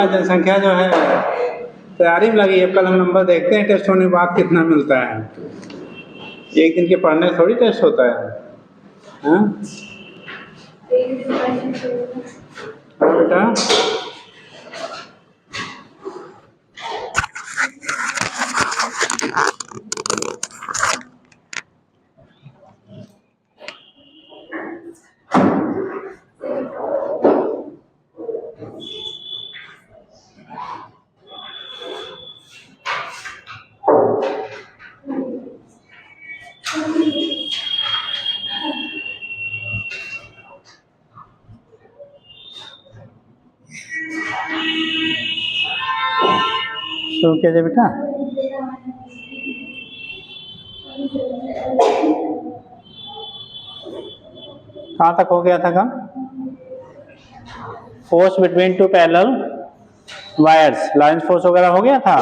जनसंख्या जो है तैयारी में लगी है। कल हम नंबर देखते हैं टेस्ट होने के बाद कितना मिलता है। एक दिन के पढ़ने थोड़ी टेस्ट होता है। हाँ बेटा, शुरू कीजिए बेटा। कहाँ तक हो गया था काम? Force between two parallel wires, line force वगैरह हो गया था।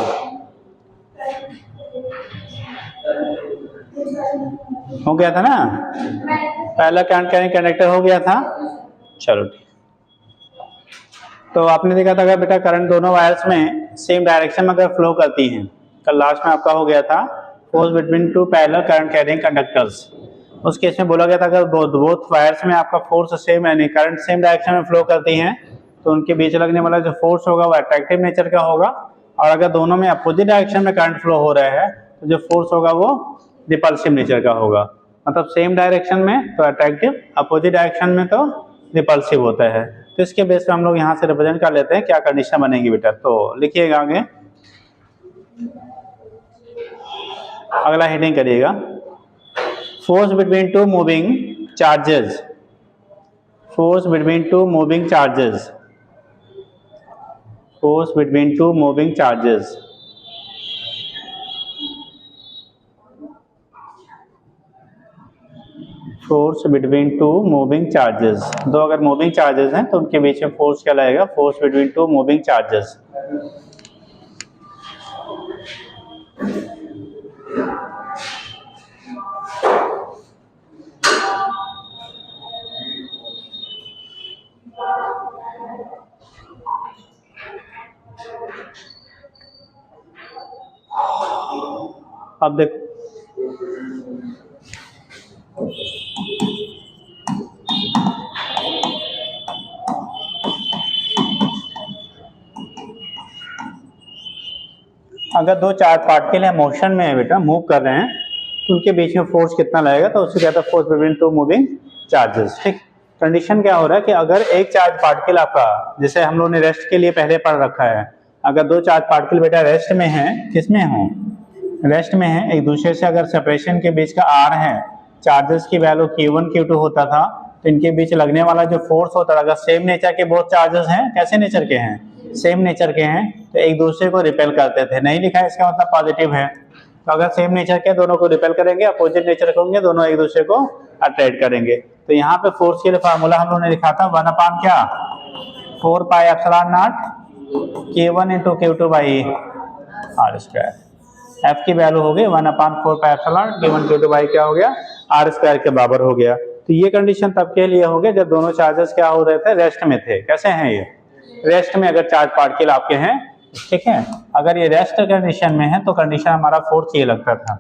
हो गया था ना, पहला करंट कैरिंग कंडक्टर हो गया था। चलो ठीक, तो आपने देखा था बेटा करंट दोनों वायर्स में सेम डायरेक्शन में अगर फ्लो करती हैं। कल लास्ट में आपका हो गया था force between two parallel current carrying conductors. उस केस में बोला गया था अगर बोथ वायर्स में आपका फोर्स सेम यानी करंट सेम डायरेक्शन में फ्लो करती हैं तो उनके बीच लगने वाला जो फोर्स होगा वो अट्रैक्टिव नेचर का होगा, और अगर दोनों में अपोजिट डायरेक्शन में करंट फ्लो हो रहा है तो जो फोर्स होगा वो रिपल्सिव नेचर का होगा। मतलब सेम डायरेक्शन में तो अट्रैक्टिव, अपोजिट डायरेक्शन में तो रिपल्सिव होता है। तो इसके बेस पे हम लोग यहाँ से रिप्रेजेंट कर लेते हैं क्या कंडीशन बनेगी बेटा। तो लिखिएगा आगे, अगला हेडिंग करिएगा, force between two moving charges. Force between two moving charges, force between two moving charges. Force between two moving charges, दो अगर मूविंग चार्जेस हैं तो उनके बीच में फोर्स क्या लगेगा, force between two moving charges. अब देखो अगर दो चार्ज पार्टिकल है मोशन में है बेटा, मूव कर रहे हैं, तो उनके बीच में फोर्स कितना लगेगा, तो उससे कहता है force between two moving charges. ठीक, कंडीशन क्या हो रहा है कि अगर एक चार्ज पार्टिकल आपका, जैसे हम लोगों ने रेस्ट के लिए पहले पढ़ रखा है, अगर दो चार्ज पार्टिकल बेटा रेस्ट में है, किसमें हो, रेस्ट में है, एक दूसरे से अगर सेपरेशन के बीच का आर है, चार्जेस की वैल्यू Q1 Q2 होता था, तो इनके बीच लगने वाला जो फोर्स होता है, अगर सेम नेचर के बहुत चार्जेस हैं, कैसे नेचर के हैं, सेम नेचर के हैं, तो एक दूसरे को रिपेल करते थे। नहीं लिखा है इसका मतलब पॉजिटिव है, तो अगर सेम नेचर के दोनों को रिपेल करेंगे, अपोजिट नेचर के होंगे दोनों एक दूसरे को अट्रैक्ट करेंगे। तो यहाँ पे फोर्स के लिए फार्मूला हम लोगों ने लिखा था 1 क्या 4 pi epsilon naught K1 into Q2 by R square. F की वैल्यू हो गई 1/4 pi epsilon K1 Q2 by क्या हो गया, आर स्क्वायर के बराबर हो गया। तो ये कंडीशन तब के लिए हो गया जब दोनों चार्जेस क्या हो रहे थे, रेस्ट में थे। कैसे हैं ये, रेस्ट में अगर चार्ज पार्टिकल आपके हैं, ठीक है, अगर ये रेस्ट कंडीशन में है तो कंडीशन हमारा फोर्स ये लगता था।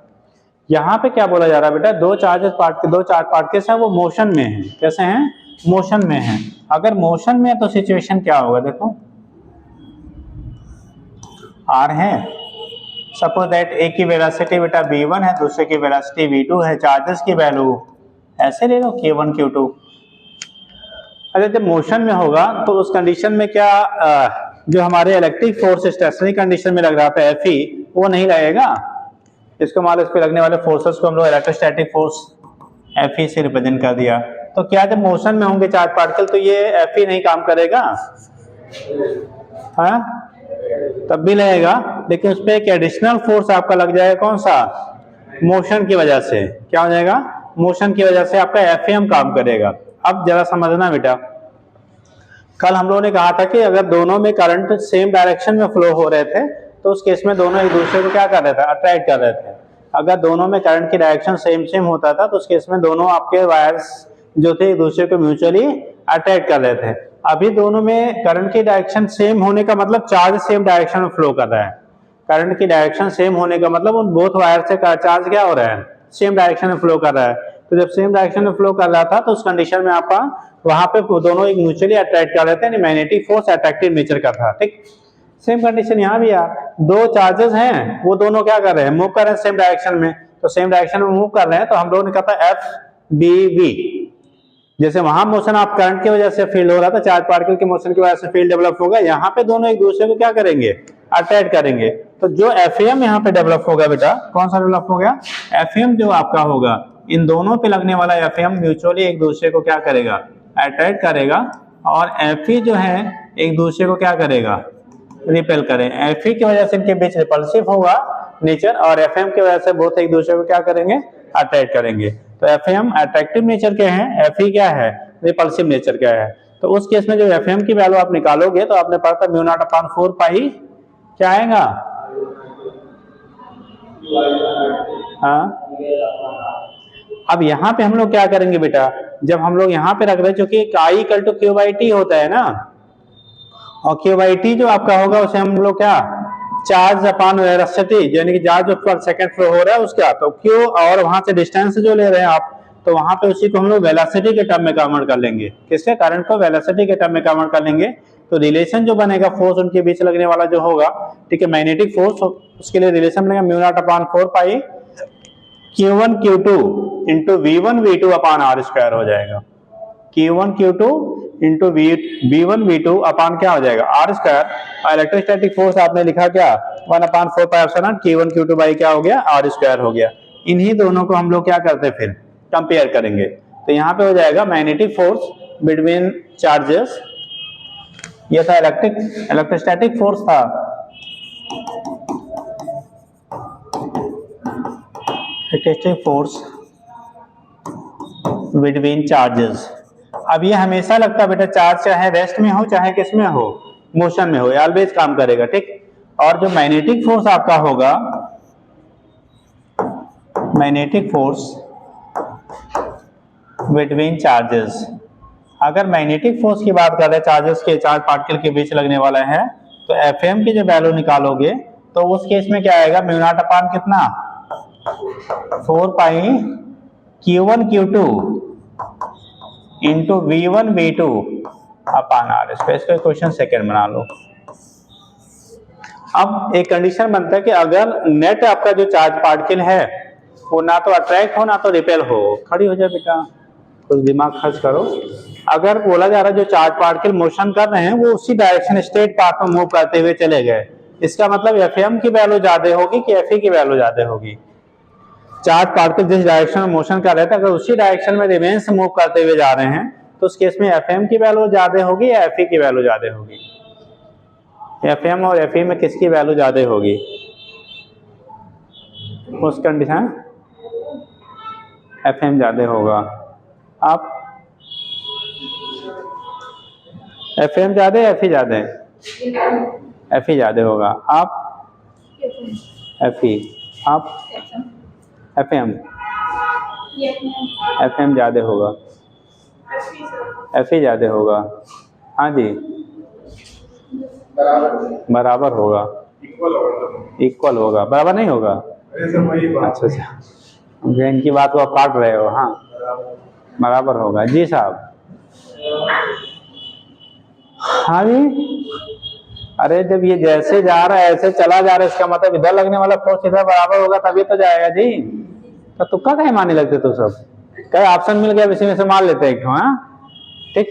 यहाँ पे क्या बोला जा रहा है बेटा, दो चार्ज पार्टिकल्स हैं वो मोशन में हैं। कैसे हैं, मोशन में हैं। अगर मोशन में है तो सिचुएशन क्या होगा, देखो आर है, सपोज दैट एक की वेलोसिटी बेटा v1 है, दूसरे की वेलोसिटी v2 है, चार्जेस की वैल्यू ऐसे ले लो K1 Q2। अगर जब मोशन में होगा तो उस कंडीशन में क्या जो हमारे इलेक्ट्रिक फोर्स स्टेशनरी कंडीशन में लग रहा था Fe, वो नहीं लगेगा। इसको मान लो इस पे लगने वाले फोर्सेस को हम लोग इलेक्ट्रोस्टैटिक फोर्स Fe से रिप्रेजेंट कर दिया। तो क्या जब मोशन में होंगे चार्ज पार्टिकल तो ये Fe नहीं काम करेगा, हाँ तब भी लगेगा, लेकिन उस पर एक एडिशनल फोर्स आपका लग जाएगा, कौन सा, मोशन की वजह से। क्या हो जाएगा, मोशन की वजह से आपका Fm काम करेगा। अब जरा समझना बेटा, कल हम लोगों ने कहा था कि अगर दोनों में करंट सेम डायरेक्शन में फ्लो हो रहे थे तो उस केस में दोनों एक दूसरे को क्या कर रहे थे, अट्रैक्ट कर रहे थे। अगर दोनों में करंट की डायरेक्शन सेम होता था तो उस केस में दोनों आपके वायर्स जो थे एक दूसरे को म्यूचुअली अट्रैक्ट कर रहे थे। अभी दोनों में करंट की डायरेक्शन सेम होने का मतलब चार्ज सेम डायरेक्शन में फ्लो कर रहा है। करंट की डायरेक्शन सेम होने का मतलब उन बोथ वायर से चार्ज क्या हो रहा है, सेम डायरेक्शन में फ्लो कर रहा है। तो जब सेम डायरेक्शन में फ्लो कर रहा था तो उस कंडीशन में आपका वहां पे दोनों एक म्यूचुअली अट्रैक्ट कर रहे थे, मैग्नेटिक फोर्स अट्रैक्टिव नेचर का था। ठीक, सेम कंडीशन यहाँ भी यार, दो चार्जेस हैं वो दोनों क्या कर रहे हैं, मूव कर रहे हैं सेम डायरेक्शन में। तो सेम डायरेक्शन में मूव कर रहे हैं तो हम लोगों ने कहा था एफ बी वी। जैसे वहां मोशन आप करंट की वजह से फील्ड हो रहा था, चार्ज पार्टिकल के मोशन की वजह से फील्ड डेवलप होगा, यहाँ पे दोनों एक दूसरे को क्या करेंगे, अट्रैक्ट करेंगे। तो जो एफएम यहाँ पे डेवलप होगा बेटा, कौन सा डेवलप हो गया, एफएम जो आपका होगा, इन दोनों पे लगने वाला एफएम म्यूचुअली एक दूसरे को क्या करेगा, अट्रैक्ट करेगा, और एफई जो है एक दूसरे को क्या करेगा, रिपेल करें। एफई की वजह से इनके बीच रिपल्सिव होगा नेचर, और एफएम की वजह से बहुत एक दूसरे को क्या करेंगे, अट्रैक्ट करेंगे। तो एफएम अट्रैक्टिव नेचर के हैं, एफई क्या है, रिपल्सिव नेचर का है। तो उस केस में जो एफएम की वैल्यू आप निकालोगे तो आपने पढ़ा था म्यू नॉट अपॉन 4 पाई क्या आएगा, हाँ। अब यहाँ पे हम लोग क्या करेंगे बेटा, जब हम लोग यहाँ पे रख रहे हैं, क्योंकि I equal to Q by T होता है ना, और क्यू बाई टी जो आपका होगा उसे हम लोग क्या, चार्ज अपॉन वेलोसिटी, यानी कि चार्ज पर सेकंड फ्लो हो रहा है उसका, तो क्यू और वहां से डिस्टेंस जो ले रहे हैं आप, तो वहां पे उसी को हम लोग वेलोसिटी के टर्म में कन्वर्ट कर लेंगे। किसके, करंट को वेलोसिटी के टर्म में कन्वर्ट कर लेंगे। तो रिलेशन जो बनेगा फोर्स उनके बीच लगने वाला जो होगा, ठीक है, मैग्नेटिक फोर्स, उसके लिए रिलेशन बनेगा mu naught upon 4 pi Q1 Q2 into V1 V2 upon R square हो जाएगा। Q1 Q2 into V1 V2 upon क्या हो जाएगा, आर स्क्वायर। और इलेक्ट्रोस्टैटिक फोर्स आपने लिखा क्या, 1 upon 4 pi epsilon Q1 Q2 by क्या हो गया, आर स्क्वायर हो गया। इन्हीं दोनों को हम लोग क्या करते हैं, फिर कंपेयर करेंगे। तो यहाँ पे हो जाएगा मैग्नेटिक फोर्स बिटवीन चार्जेस, ये था इलेक्ट्रोस्टैटिक फोर्स था, इलेक्ट्रोस्टैटिक फोर्स बिटवीन चार्जेस। अब ये हमेशा लगता है बेटा, चार्ज चाहे रेस्ट में हो चाहे किस में हो, मोशन में हो, ऑलवेज काम करेगा। ठीक, और जो मैग्नेटिक फोर्स आपका होगा, मैग्नेटिक फोर्स बिटवीन चार्जेस, अगर मैग्नेटिक फोर्स की बात कर रहे हैं, चार्जेस के, चार्ज पार्टिकल के बीच लगने वाला है, तो एफएम की जो वैल्यू निकालोगे तो उस केस में क्या आएगा, म्यू नॉट अपॉन कितना, 4 pi Q1 Q2 into V1 V2 upon R square. इसका क्वेश्चन सेकंड बना लो। अब एक कंडीशन बनता है कि अगर नेट आपका जो चार्ज पार्टिकल है वो ना तो अट्रैक्ट हो ना तो रिपेल हो, खड़ी हो जाए बेटा, कुछ दिमाग खर्च करो। अगर बोला जा रहा है जो चार्ज पार्टिकल मोशन कर रहे हैं वो उसी डायरेक्शन स्ट्रेट पाथ में मूव करते हुए चले गए, इसका मतलब एफएम की वैल्यू ज्यादा होगी कि एफई की वैल्यू ज्यादा होगी। चार्ज पार्टिकल जिस डायरेक्शन में मोशन कर रहे थे, अगर उसी डायरेक्शन में रिमेन से मूव करते हुए जा रहे हैं तो उस केस में एफएम की वैल्यू ज्यादा होगी या एफई की वैल्यू ज्यादा होगी, एफएम और एफई में किसकी वैल्यू ज्यादा होगी उस कंडीशन, एफएम ज्यादा होगा। आप एफएम ज्यादा एफई ज्यादा, एफई ज्यादा होगा। आप एफई, आप एफएम, एफएम ज्यादा होगा, एफई ज्यादा होगा। हाँ जी, बराबर होगा, इक्वल होगा, बराबर नहीं होगा। अच्छा अच्छा, इनकी बात को आप काट रहे हो। हाँ, बराबर होगा जी साहब। हाँ जी, अरे जब ये जैसे जा रहा है ऐसे चला जा रहा है, इसका मतलब इधर लगने वाला फोर्स इधर बराबर होगा तभी तो जाएगा जी। तो तुक्का कहीं मारने लगते तो सब, कई ऑप्शन मिल गया इसी में से मान लेते हैं। हाँ ठीक,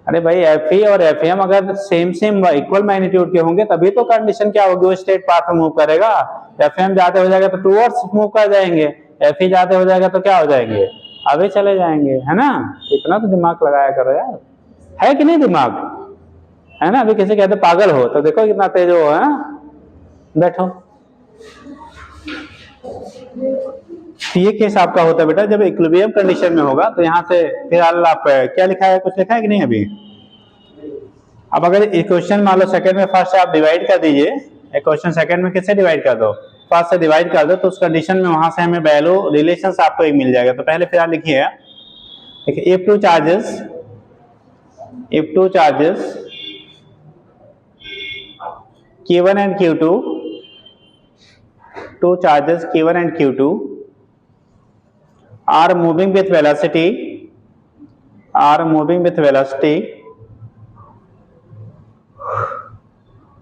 अरे भाई एफई और एफएम अगर सेम इक्वल मैग्नीट्यूड के होंगे तभी तो कंडीशन क्या होगी, वो स्ट्रेट पाथ में मूव करेगा। एफएम ज्यादा हो जाएगा तो टूवर्ड्स मूव कर जाएंगे, एफई ज्यादा हो जाएगा तो क्या हो जाएंगे, अभी चले जाएंगे, है ना। इतना तो दिमाग लगाया करो यार, है कि नहीं दिमाग, है ना। अभी किसी कहते पागल हो तो देखो कितना तेज हो, है बैठो। ये केस आपका होता है बेटा जब इक्विलिब्रियम कंडीशन में होगा। तो यहाँ से फिलहाल आप क्या लिखा है, कुछ लिखा है कि नहीं अभी। अब अगर क्वेश्चन मान लो सेकंड में फर्स्ट से आप डिवाइड कर दीजिए, क्वेश्चन सेकंड में किससे डिवाइड कर दो, फर्स्ट से डिवाइड कर दो, तो उस कंडीशन में वहां से हमें वैल्यू रिलेशंस आपको एक मिल जाएगा। तो पहले फिलहाल लिखिए, if two charges if two charges Q1 and Q2, two charges Q1 and Q2 are moving with velocity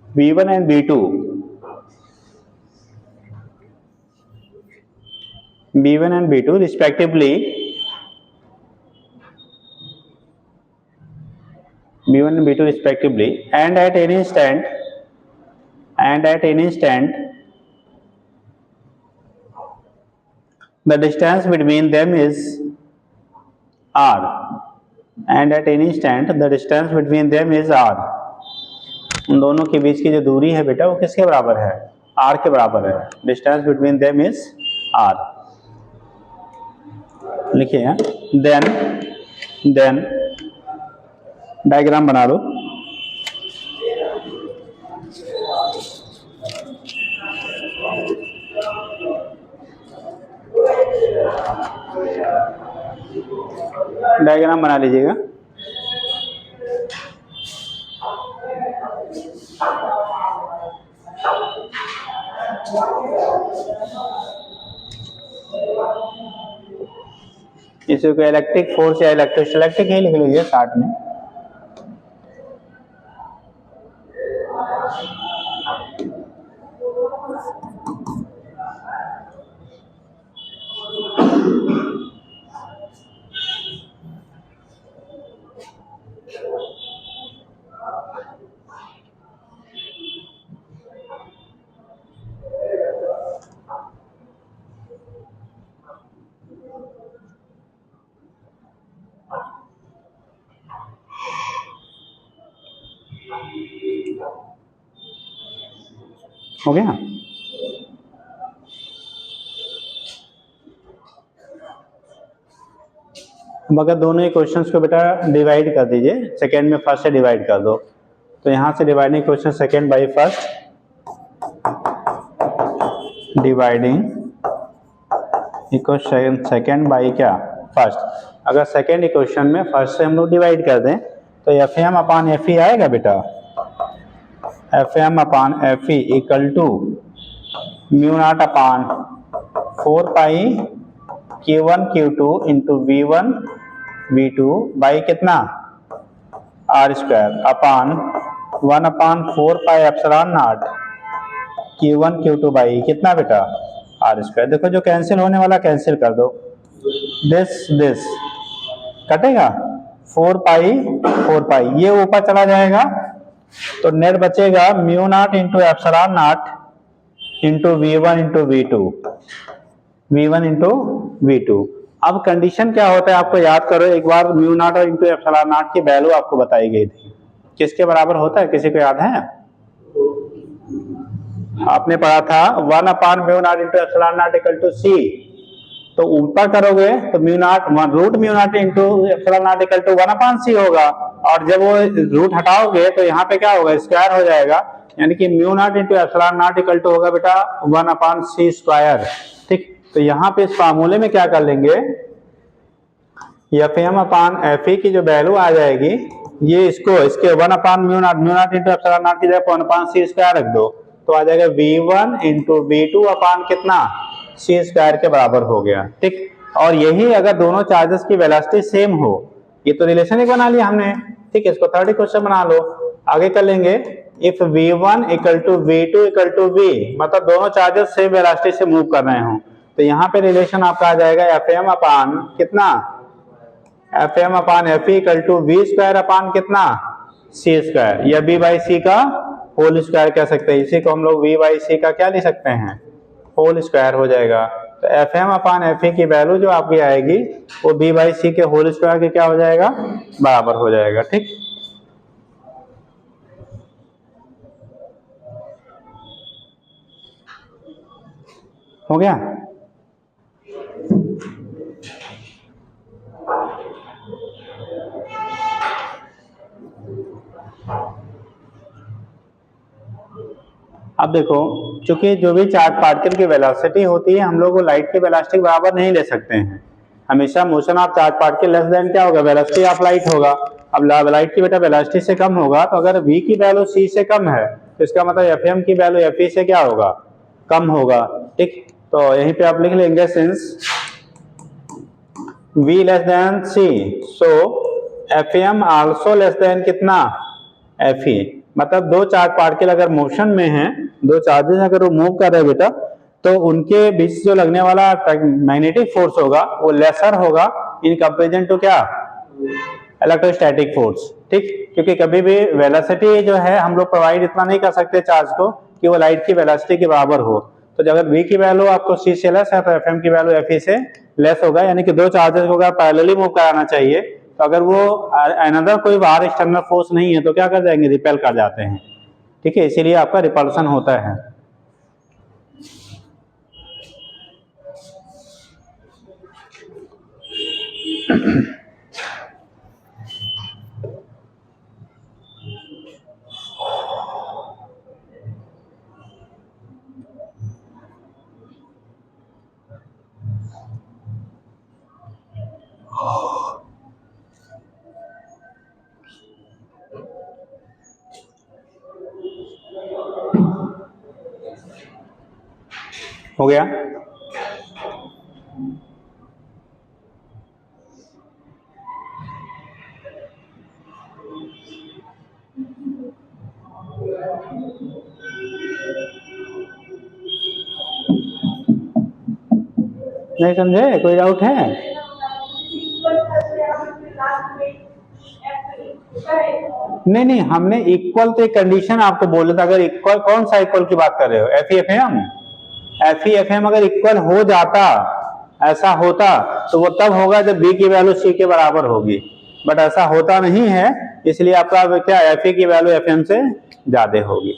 v1 and v2 respectively, and at any instant the distance between them is r, उन दोनों के बीच की जो दूरी है बेटा वो किसके बराबर है? r के बराबर है। Distance between them is r। लिखिए, देन डायग्राम बना लो। डायग्राम बना लीजिएगा। इसे को इलेक्ट्रिक फोर्स या इलेक्ट्रोस्टैटिक ही लिख लीजिए साथ में। हो गया? अब अगर दोनों क्वेश्चंस को बेटा डिवाइड कर दीजिए, सेकेंड में फर्स्ट से डिवाइड कर दो, तो यहां से dividing question second by first, dividing equation second by क्या? फर्स्ट। अगर सेकेंड इक्वेशन में फर्स्ट से हम लोग डिवाइड कर दें तो F M upon F E आएगा बेटा। F M upon F E equal to mu naught upon 4 pi Q1 Q2 into V1 V2 by कितना? R square upon 1 upon 4 pi epsilon naught Q1 Q2 by कितना बेटा? R square. देखो जो cancel होने वाला cancel कर दो, this कटेगा, 4 पाई ये ऊपर चला जाएगा तो नेट बचेगा mu naught into epsilon not into V1 into V2। अब कंडीशन क्या होता है आपको याद करो एक बार। म्यू नॉट और इंटू एप्सिलॉन नॉट की वैल्यू आपको बताई गई थी, किसके बराबर होता है? किसी को याद है? आपने पढ़ा था 1 upon mu naught into epsilon naught equal to C. तो ऊपर करोगे तो mu naught root mu naught into epsilon naught equal to 1 upon C होगा, और जब वो रूट हटाओगे तो यहाँ पे क्या होगा? स्क्वायर हो जाएगा, यानी कि mu naught into epsilon naught equal to होगा बेटा 1 अपान सी स्क्वायर। ठीक, तो यहाँ पे इस फार्मूले में क्या कर लेंगे, F M upon F E की जो वैल्यू आ जाएगी ये इसके 1 upon mu naught into epsilon naught की जगह 1 अपान सी स्क्वायर रख दो तो आ जाएगा V1 इंटू V2 अपान कितना? सी स्क्वायर के बराबर हो गया। ठीक, और यही अगर दोनों चार्जेस की वेलोसिटी सेम हो, ये तो रिलेशन ही बना लिया हमने। ठीक है, इसको थर्ड क्वेश्चन बना लो, आगे कर लेंगे। If V1 equal to V2 equal to V, मतलब दोनों चार्जेस सेम वेलोसिटी से मूव कर रहे हो, तो यहाँ पे रिलेशन आपका आ जाएगा एफ एम अपान कितना? F M upon F equal to V square upon कितना? सी स्क्वायर, या बी बाई सी का होल स्क्वायर कह सकते हैं। इसी को हम लोग वी बाई सी का क्या लिख सकते हैं? होल स्क्वायर हो जाएगा। तो एफ एम अपान एफ की वैल्यू जो आपकी आएगी वो बी बाई सी के होल स्क्वायर के क्या हो जाएगा? बराबर हो जाएगा। ठीक, हो गया? अब देखो, चूंकि जो भी चार्ज पार्टिकल की वेलोसिटी होती है हम लोग वो लाइट की वेलोसिटी बराबर नहीं ले सकते हैं। हमेशा motion of charge particle less than क्या होगा? वेलोसिटी ऑफ लाइट होगा। अब लाइट की बेटा वेलोसिटी से कम होगा, तो अगर v की वैल्यू c से कम है तो इसका मतलब Fm की वैल्यू Fe से क्या होगा, कम होगा। ठीक, तो यहीं पे आप लिख लेंगे since v less than c, सो Fm आल्सो लेस देन कितना, Fe। मतलब दो चार्ज पार्टिकल अगर मोशन में हैं, दो चार्जेस अगर वो मूव कर रहे हैं बेटा, तो उनके बीच जो लगने वाला मैग्नेटिक फोर्स होगा वो लेसर होगा इन कंपेरिजन टू क्या, इलेक्ट्रोस्टैटिक फोर्स। ठीक, क्योंकि कभी भी वेलोसिटी जो है हम लोग प्रोवाइड इतना नहीं कर सकते चार्ज को कि वो लाइट की वेलोसिटी के बराबर हो। तो अगर v की वैल्यू आपको c से लेस है तो Fm की वैल्यू Fe से लेस होगा, यानी कि दो चार्जेस को अगर पैरेलली मूव कराना चाहिए तो अगर वो अनदर कोई बाहर एक्सटर्नल फोर्स नहीं है तो क्या कर जाएंगे, रिपेल कर जाते हैं। ठीक है, इसीलिए आपका रिपल्सन होता है। हो गया। नहीं समझे, कोई डाउट है? नहीं नहीं, हमने इक्वल तो एक कंडीशन आपको बोला था। अगर इक्वल, कौन सा इक्वल की बात कर रहे हो, FEFM? FEFM अगर इक्वल हो जाता, ऐसा होता तो वो तब होगा जब b की वैल्यू c के बराबर होगी, बट ऐसा होता नहीं है, इसलिए आपका क्या Fe की वैल्यू Fm से ज्यादा होगी।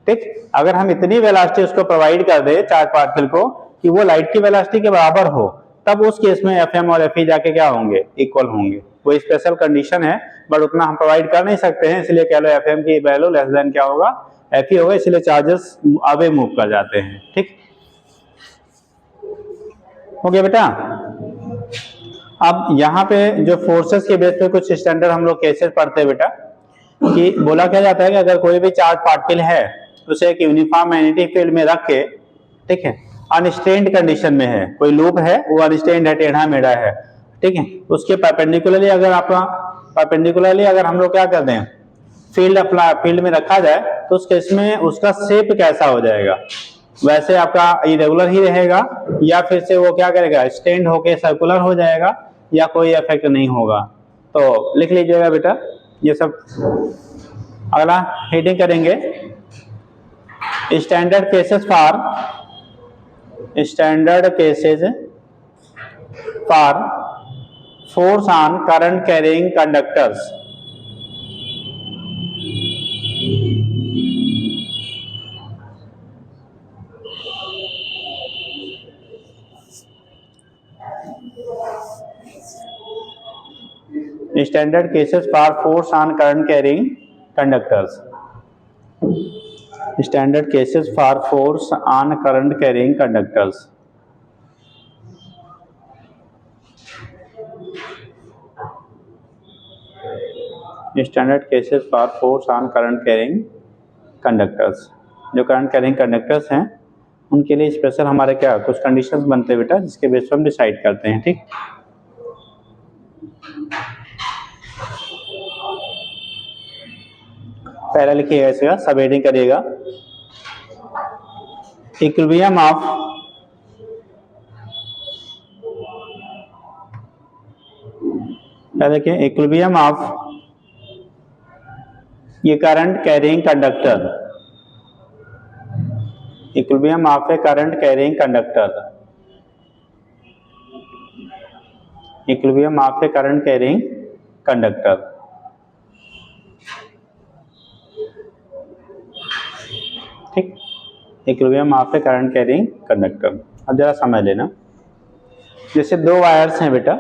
ठीक, अगर हम इतनी वेलोसिटी उसको प्रोवाइड कर दे चार्ज पार्टिकल को कि वो लाइट की वेलोसिटी के बराबर हो, तब उस केस में Fm और Fe जाके क्या होंगे, इक्वल होंगे। वो स्पेशल कंडीशन है, बट उतना हम प्रोवाइड कर नहीं सकते हैं, इसलिए कह लो Fm की वैल्यू लेस देन क्या होगा, Fe होगा, इसलिए चार्जेस अवे मूव कर जाते हैं। ठीक, हो गया बेटा। अब यहाँ पे जो फोर्सेस के बेस पे कुछ स्टैंडर्ड हम लोग केसेस पढ़ते हैं बेटा, कि बोला क्या जाता है कि अगर कोई भी चार्ज पार्टिकल है उसे एक यूनिफॉर्म मैग्नेटिक फील्ड में रख के, ठीक है, अनस्ट्रेन्ड कंडीशन में है, कोई लूप है वो अनस्ट्रेन्ड है, टेढ़ा मेढ़ा है, ठीक है, उसके परपेंडिकुलरली अगर हम लोग क्या कर दें, फील्ड अपना फील्ड में रखा जाए, तो उस केस में उसका शेप कैसा हो जाएगा, वैसे आपका इरेगुलर ही रहेगा या फिर से वो क्या करेगा, स्टैंड होके सर्कुलर हो जाएगा या कोई इफेक्ट नहीं होगा। तो लिख लीजिएगा बेटा ये सब। अगला हेडिंग करेंगे standard cases for force on current carrying conductors. Standard cases for force on current carrying conductors. Standard cases for force on current carrying conductors. Standard cases for force on current carrying conductors. जो current carrying conductors हैं उनके लिए special हमारे क्या कुछ conditions बनते हैं बेटा, जिसके बेस पर हम डिसाइड करते हैं। ठीक, पहला लिखिएगा, इसका सब हेडिंग करिएगा। इक्विलिब्रियम ऑफ देखिए इक्विलिब्रियम ऑफ ये current carrying conductor, equilibrium of a current carrying conductor, equilibrium of a current carrying conductor. ठीक, equilibrium of a current carrying conductor. अब जरा समझ लेना, जैसे दो वायर्स हैं बेटा,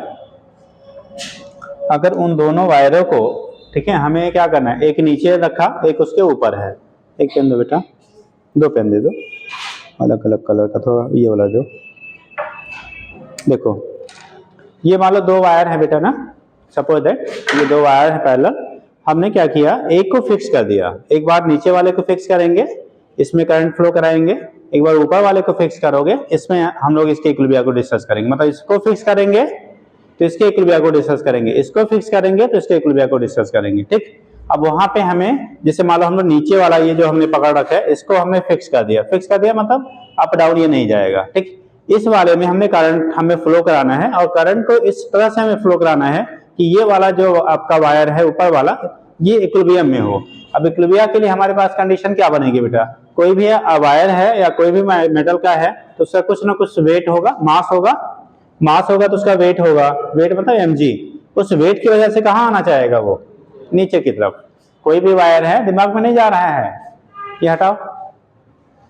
अगर उन दोनों वायरों को, ठीक है, हमें क्या करना है, एक नीचे रखा एक उसके ऊपर है। एक पेन दो बेटा, दो पेन दे दो अलग अलग कलर का, थोड़ा ये वाला दो। देखो ये मान लो दो वायर है बेटा ना, सपोज दैट ये दो वायर है पैरेलल, हमने क्या किया, एक को फिक्स कर दिया, एक बार नीचे वाले को फिक्स करेंगे, इसमें करंट फ्लो कराएंगे, एक बार ऊपर वाले को फिक्स करोगे, इसमें हम लोग इसके इक्विलिब्रिया को डिस्कस करेंगे। मतलब इसको फिक्स करेंगे तो इसके इक्विलिब्रिया को डिस्कस करेंगे, इसको फिक्स करेंगे तो इसके इक्विलिब्रिया को डिस्कस करेंगे। ठीक, अब वहां पे हमें जैसे मान लो हम लोग नीचे वाला ये जो हमने पकड़ रखा है इसको हमने फिक्स कर दिया, फिक्स कर दिया मतलब अप डाउन ये नहीं जाएगा। ठीक, इस वाले में हमने करंट हमें फ्लो कराना है और करंट को इस तरह से हमें फ्लो कराना है कि ये वाला जो आपका वायर है ऊपर वाला ये इक्विलिब्रियम में हो। अब इक्विलिब्रिया के लिए हमारे पास कंडीशन क्या बनेगी बेटा, कोई भी वायर है या कोई भी मेटल का है तो उसका कुछ ना कुछ वेट होगा, मास होगा, मास होगा तो उसका वेट होगा, वेट मतलब mg, उस वेट की वजह से कहाँ आना चाहेगा वो, नीचे की तरफ। कोई भी वायर है दिमाग में नहीं जा रहा है, ये हटाओ।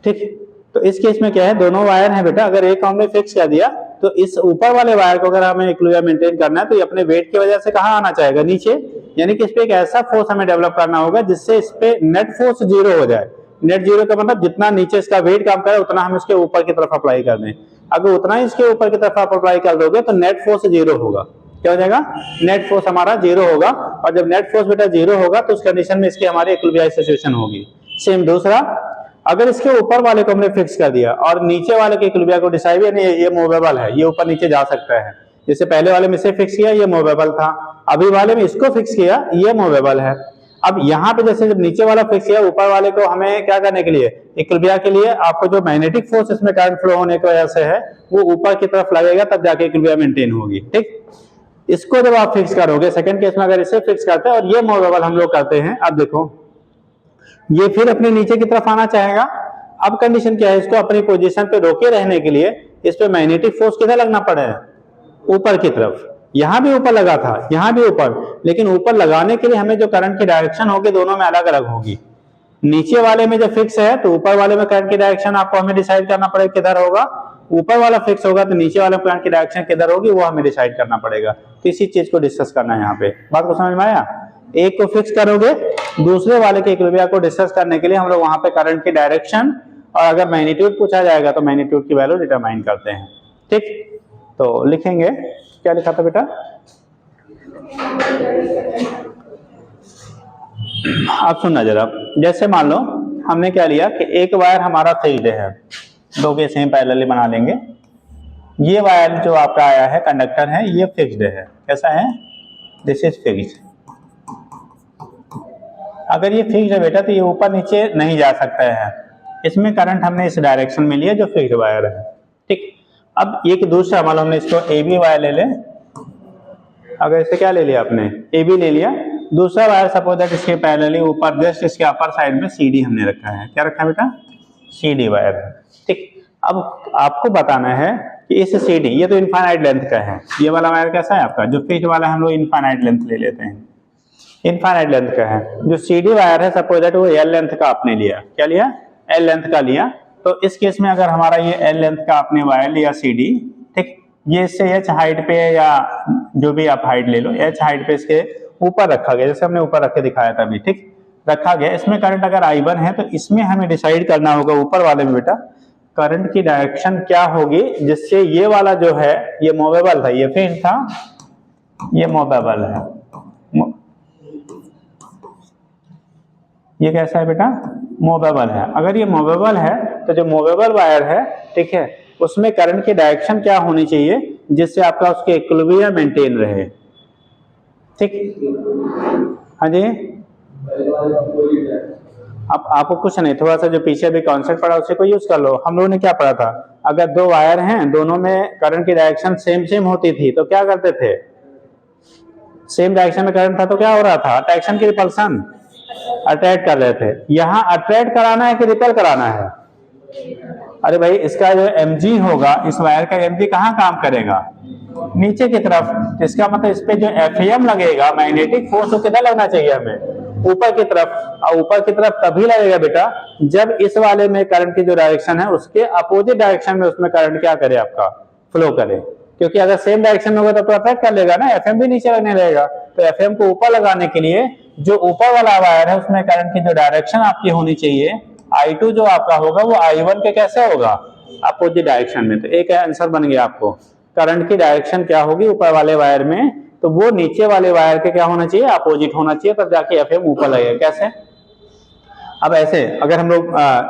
ठीक, तो इस केस में क्या है, दोनों वायर हैं बेटा, अगर एक हमने फिक्स कर दिया तो इस ऊपर वाले वायर को अगर हमें इक्विलिब्रियम मेंटेन करना है तो ये अपने वेट की वजह से कहाँ आना चाहेगा, नीचे। यानी कि इस पे एक ऐसा फोर्स हमें डेवलप करना होगा जिससे इस पे नेट फोर्स जीरो हो जाए। नेट जीरो का मतलब जितना नीचे इसका वेट काम करे उतना हम इसके ऊपर की तरफ अप्लाई कर दें। अगर उतना इसके ऊपर की तरफ आप अप्लाई कर दोगे तो नेट फोर्स जीरो होगा। क्या हो जाएगा, नेट फोर्स हमारा जीरो होगा। और जब नेट फोर्स बेटा जीरो होगा तो उस कंडीशन में इसकी हमारी इक्विलिब्रियम सिचुएशन होगी। सेम दूसरा, अगर इसके ऊपर वाले को हमने फिक्स कर दिया और नीचे वाले के इक्विलिब्रियम को डिसाइड, यानी ये मूवेबल है, ये ऊपर नीचे जा सकता है। जैसे पहले वाले में से फिक्स किया ये मूवेबल था, अभी वाले में इसको फिक्स किया ये मूवेबल है। अब यहाँ पे जैसे जब नीचे वाला फिक्स किया, ऊपर वाले को हमें क्या करने के लिए, इक्विलिब्रियम के लिए आपको जो मैग्नेटिक फोर्स इसमें करंट फ्लो होने की वजह से है वो ऊपर की तरफ लगेगा, तब जाके इक्विलिब्रियम मेंटेन होगी। ठीक, इसको जब आप फिक्स करोगे, सेकंड केस में अगर इसे फिक्स करते हैं और ये मूवेबल हम लोग करते हैं, अब देखो ये फिर अपने नीचे की तरफ आना चाहेगा। अब कंडीशन क्या है, इसको अपनी पोजीशन पे रोके रहने के लिए इस पे मैग्नेटिक फोर्स किधर लगना पड़े, ऊपर की तरफ। यहां भी ऊपर लगा था, यहां भी ऊपर, लेकिन ऊपर लगाने के लिए हमें जो करंट की डायरेक्शन होगी दोनों में अलग अलग होगी। नीचे वाले में जब फिक्स है तो ऊपर वाले में करंट की डायरेक्शन आपको हमें डिसाइड करना पड़ेगा किधर होगा, ऊपर वाला फिक्स होगा तो नीचे वाले करंट की डायरेक्शन किधर होगी वो हमें डिसाइड करना पड़ेगा। तो इसी चीज को डिस्कस करना है यहाँ पे। बात को समझ में आया, एक को फिक्स करोगे, दूसरे वाले के इक्विलिब्रियम को डिस्कस करने के लिए हम लोग वहां पे करंट की डायरेक्शन और अगर मैग्नीट्यूड पूछा जाएगा तो मैग्नीट्यूड की वैल्यू डिटरमाइन करते हैं। ठीक, तो लिखेंगे, क्या लिखा था बेटा, आप सुनना जरा। जैसे मान लो हमने क्या लिया कि एक वायर हमारा फिक्स्ड है, दो के सेम पैरेलली बना लेंगे। ये वायर जो आपका आया है कंडक्टर है, ये फिक्स्ड है, कैसा है, दिस इज फिक्स्ड। अगर ये फिक्स्ड है बेटा तो ये ऊपर नीचे नहीं जा सकता है, इसमें करंट हमने इस डायरेक्शन में लिया जो फिक्स्ड वायर है। ठीक, अब एक दूसरा मान लो हमने इसको ए बी वायर ले ले, अगर इसे क्या ले लिया आपने, ए बी ले लिया, दूसरा वायर सपोज दैट इसके पैरेलली ऊपर जस्ट इसके अपर साइड में सी डी हमने रखा है, क्या रखा है बेटा, सी डी वायर है। ठीक, अब आपको बताना है कि इस सी डी, ये तो इनफाइनाइट लेंथ का है, ये वाला वायर कैसा है आपका, जो फिक्स्ड वाला हम लोग इनफाइनाइट लेंथ ले लेते हैं, इनफाइनाइट लेंथ का है। जो सी डी वायर है सपोज दैट वो एल लेंथ का आपने लिया, क्या लिया, एल लेंथ का लिया। तो इस केस में अगर हमारा ये एल लेंथ का आपने वायर लिया सी डी, ठीक, ये इससे एच हाइट पे या जो भी आप हाइट ले लो, एच हाइट पे इसके ऊपर रखा गया, जैसे हमने ऊपर रख के दिखाया था अभी। ठीक, रखा गया, इसमें करंट अगर I1 है तो इसमें हमें डिसाइड करना होगा ऊपर वाले में बेटा करंट की डायरेक्शन क्या होगी, जिससे ये वाला जो है ये मूवेबल था, ये फिक्स्ड था, ये मूवेबल है, ये कैसा है बेटा, मूवेबल है। अगर ये मूवेबल है तो जो मूवेबल वायर है, ठीक है, उसमें करंट की डायरेक्शन क्या होनी चाहिए जिससे आपका उसके इक्विलिब्रियम मेंटेन रहे। ठीक, हाँ जी, अब आपको कुछ नहीं, थोड़ा सा जो पीछे भी कॉन्सेप्ट पढ़ा उसे को यूज कर लो। हम लोगों ने क्या पढ़ा था, अगर दो वायर हैं दोनों में करंट की डायरेक्शन सेम सेम होती थी तो क्या करते थे, सेम डायरेक्शन में करंट था तो क्या हो रहा था, अट्रैक्शन की रिपल्सन, अट्रैक्ट कर रहे थे। यहाँ अट्रैक्ट कराना है कि रिपेल कराना है, अरे भाई इसका जो mg होगा, इस वायर का mg कहाँ काम करेगा, नीचे की तरफ। इसका मतलब इस पे जो Fm लगेगा मैग्नेटिक फोर्स, वो किधर लगना चाहिए हमें, ऊपर की तरफ। और ऊपर की तरफ तभी लगेगा बेटा जब इस वाले में करंट की जो डायरेक्शन है उसके अपोजिट डायरेक्शन में उसमें करंट क्या करे, आपका फ्लो करे। क्योंकि अगर सेम डायरेक्शन में होगा तब तो अट्रैक्ट कर लेगा ना, Fm भी नीचे लगने लगेगा। तो Fm को ऊपर लगाने के लिए जो ऊपर वाला वायर है उसमें करंट की जो डायरेक्शन आपकी होनी चाहिए, I2 जो आपका होगा वो I1 के कैसे होगा, अपोजिट डायरेक्शन में। तो एक आंसर बन गया आपको, करंट की डायरेक्शन क्या होगी ऊपर वाले वायर में, तो वो नीचे वाले वायर के क्या होना चाहिए, अपोजिट होना चाहिए, तब जाके एफएम ऊपर लगेगा। कैसे? अब ऐसे अगर हम लोग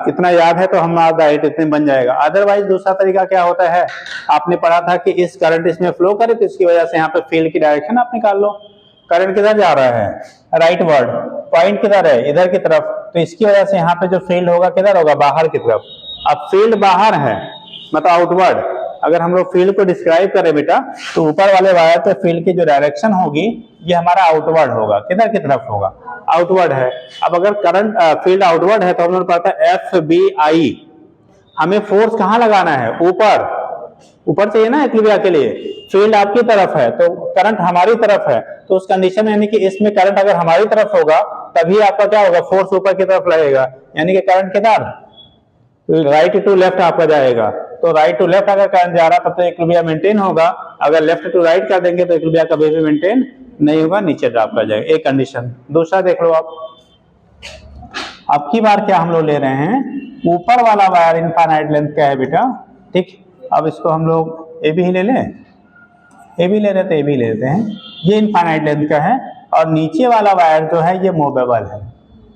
इतना याद है तो हमारा डायरेक्ट इतने बन जाएगा। अदरवाइज दूसरा तरीका क्या होता है, आपने पढ़ा था कि इस करंट इसमें फ्लो करे तो इसकी वजह से यहाँ पे फील्ड की डायरेक्शन आप निकाल लो। करंट किधर जा रहा है, राइट वर्ड, पॉइंट किधर है, इधर की तरफ, तो इसकी वजह से यहाँ पे जो फील्ड होगा किधर होगा, बाहर की तरफ। अब फील्ड बाहर है मतलब आउटवर्ड, अगर हम लोग फील्ड को डिस्क्राइब करें बेटा तो ऊपर वाले वायर पे फील्ड की जो डायरेक्शन होगी ये हमारा आउटवर्ड होगा। किधर की तरफ होगा, आउटवर्ड है। अब अगर करंट फील्ड आउटवर्ड है तो हम लोग पढ़ता है FBI, हमें फोर्स कहाँ लगाना है, ऊपर, ऊपर चाहिए ना एक्लिविया के लिए। फील्ड आपकी तरफ है तो करंट हमारी तरफ है, तो उस कंडीशन में यानी कि इसमें करंट अगर हमारी तरफ होगा तभी आपका क्या होगा, फोर्स ऊपर की तरफ लगेगा, यानी कि करंट किधर, राइट टू लेफ्ट आपका जाएगा। तो राइट टू लेफ्ट अगर करंट जा रहा तब तो इक्विलिब्रियम मेंटेन होगा, अगर लेफ्ट टू राइट कर देंगे तो इक्विलिब्रियम कभी भी मेंटेन नहीं होगा, नीचे ड्रॉप कर जाएगा। एक कंडीशन। दूसरा देख लो आप, अब की बार क्या हम लोग ले रहे हैं, ऊपर वाला वायर इनफाइनाइट लेंथ का है बेटा, ठीक। अब इसको हम लोग ए बी ही ले लें, ए बी ले रहे तो ए बी ले लेते हैं, ये इनफाइनाइट लेंथ का है, और नीचे वाला वायर जो है ये मूवेबल है।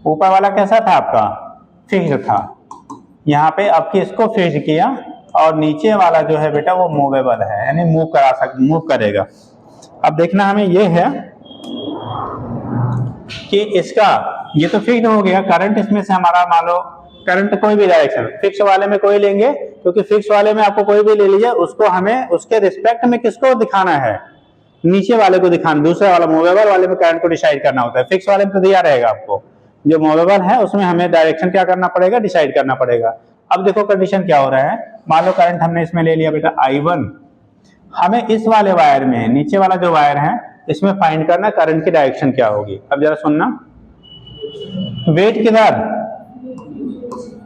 ऊपर वाला कैसा था आपका, फिक्स्ड था, यहाँ पे आपकी इसको फिक्स किया, और नीचे वाला जो है बेटा वो मूवेबल है, यानी मूव करेगा। अब देखना हमें ये है कि इसका ये तो फिक्स हो गया, करंट इसमें से हमारा मान लो करंट कोई भी डायरेक्शन, फिक्स वाले में कोई लेंगे, क्योंकि फिक्स वाले में आपको कोई भी ले लीजिए, उसको हमें उसके रिस्पेक्ट में किसको दिखाना है, नीचे वाले को दिखाना, दूसरे वाला मूवेबल वाले में करंट को डिसाइड करना होता है। फिक्स वाले में तो दिया रहेगा आपको, जो मूवेबल है उसमें हमें डायरेक्शन क्या करना पड़ेगा, डिसाइड करना पड़ेगा। अब देखो कंडीशन क्या हो रहा है, मान लो करंट हमने इसमें ले लिया बेटा I1, हमें इस वाले वायर में, नीचे वाला जो वायर है इसमें फाइंड करना करंट की डायरेक्शन क्या होगी। अब जरा सुनना, वेट किधर,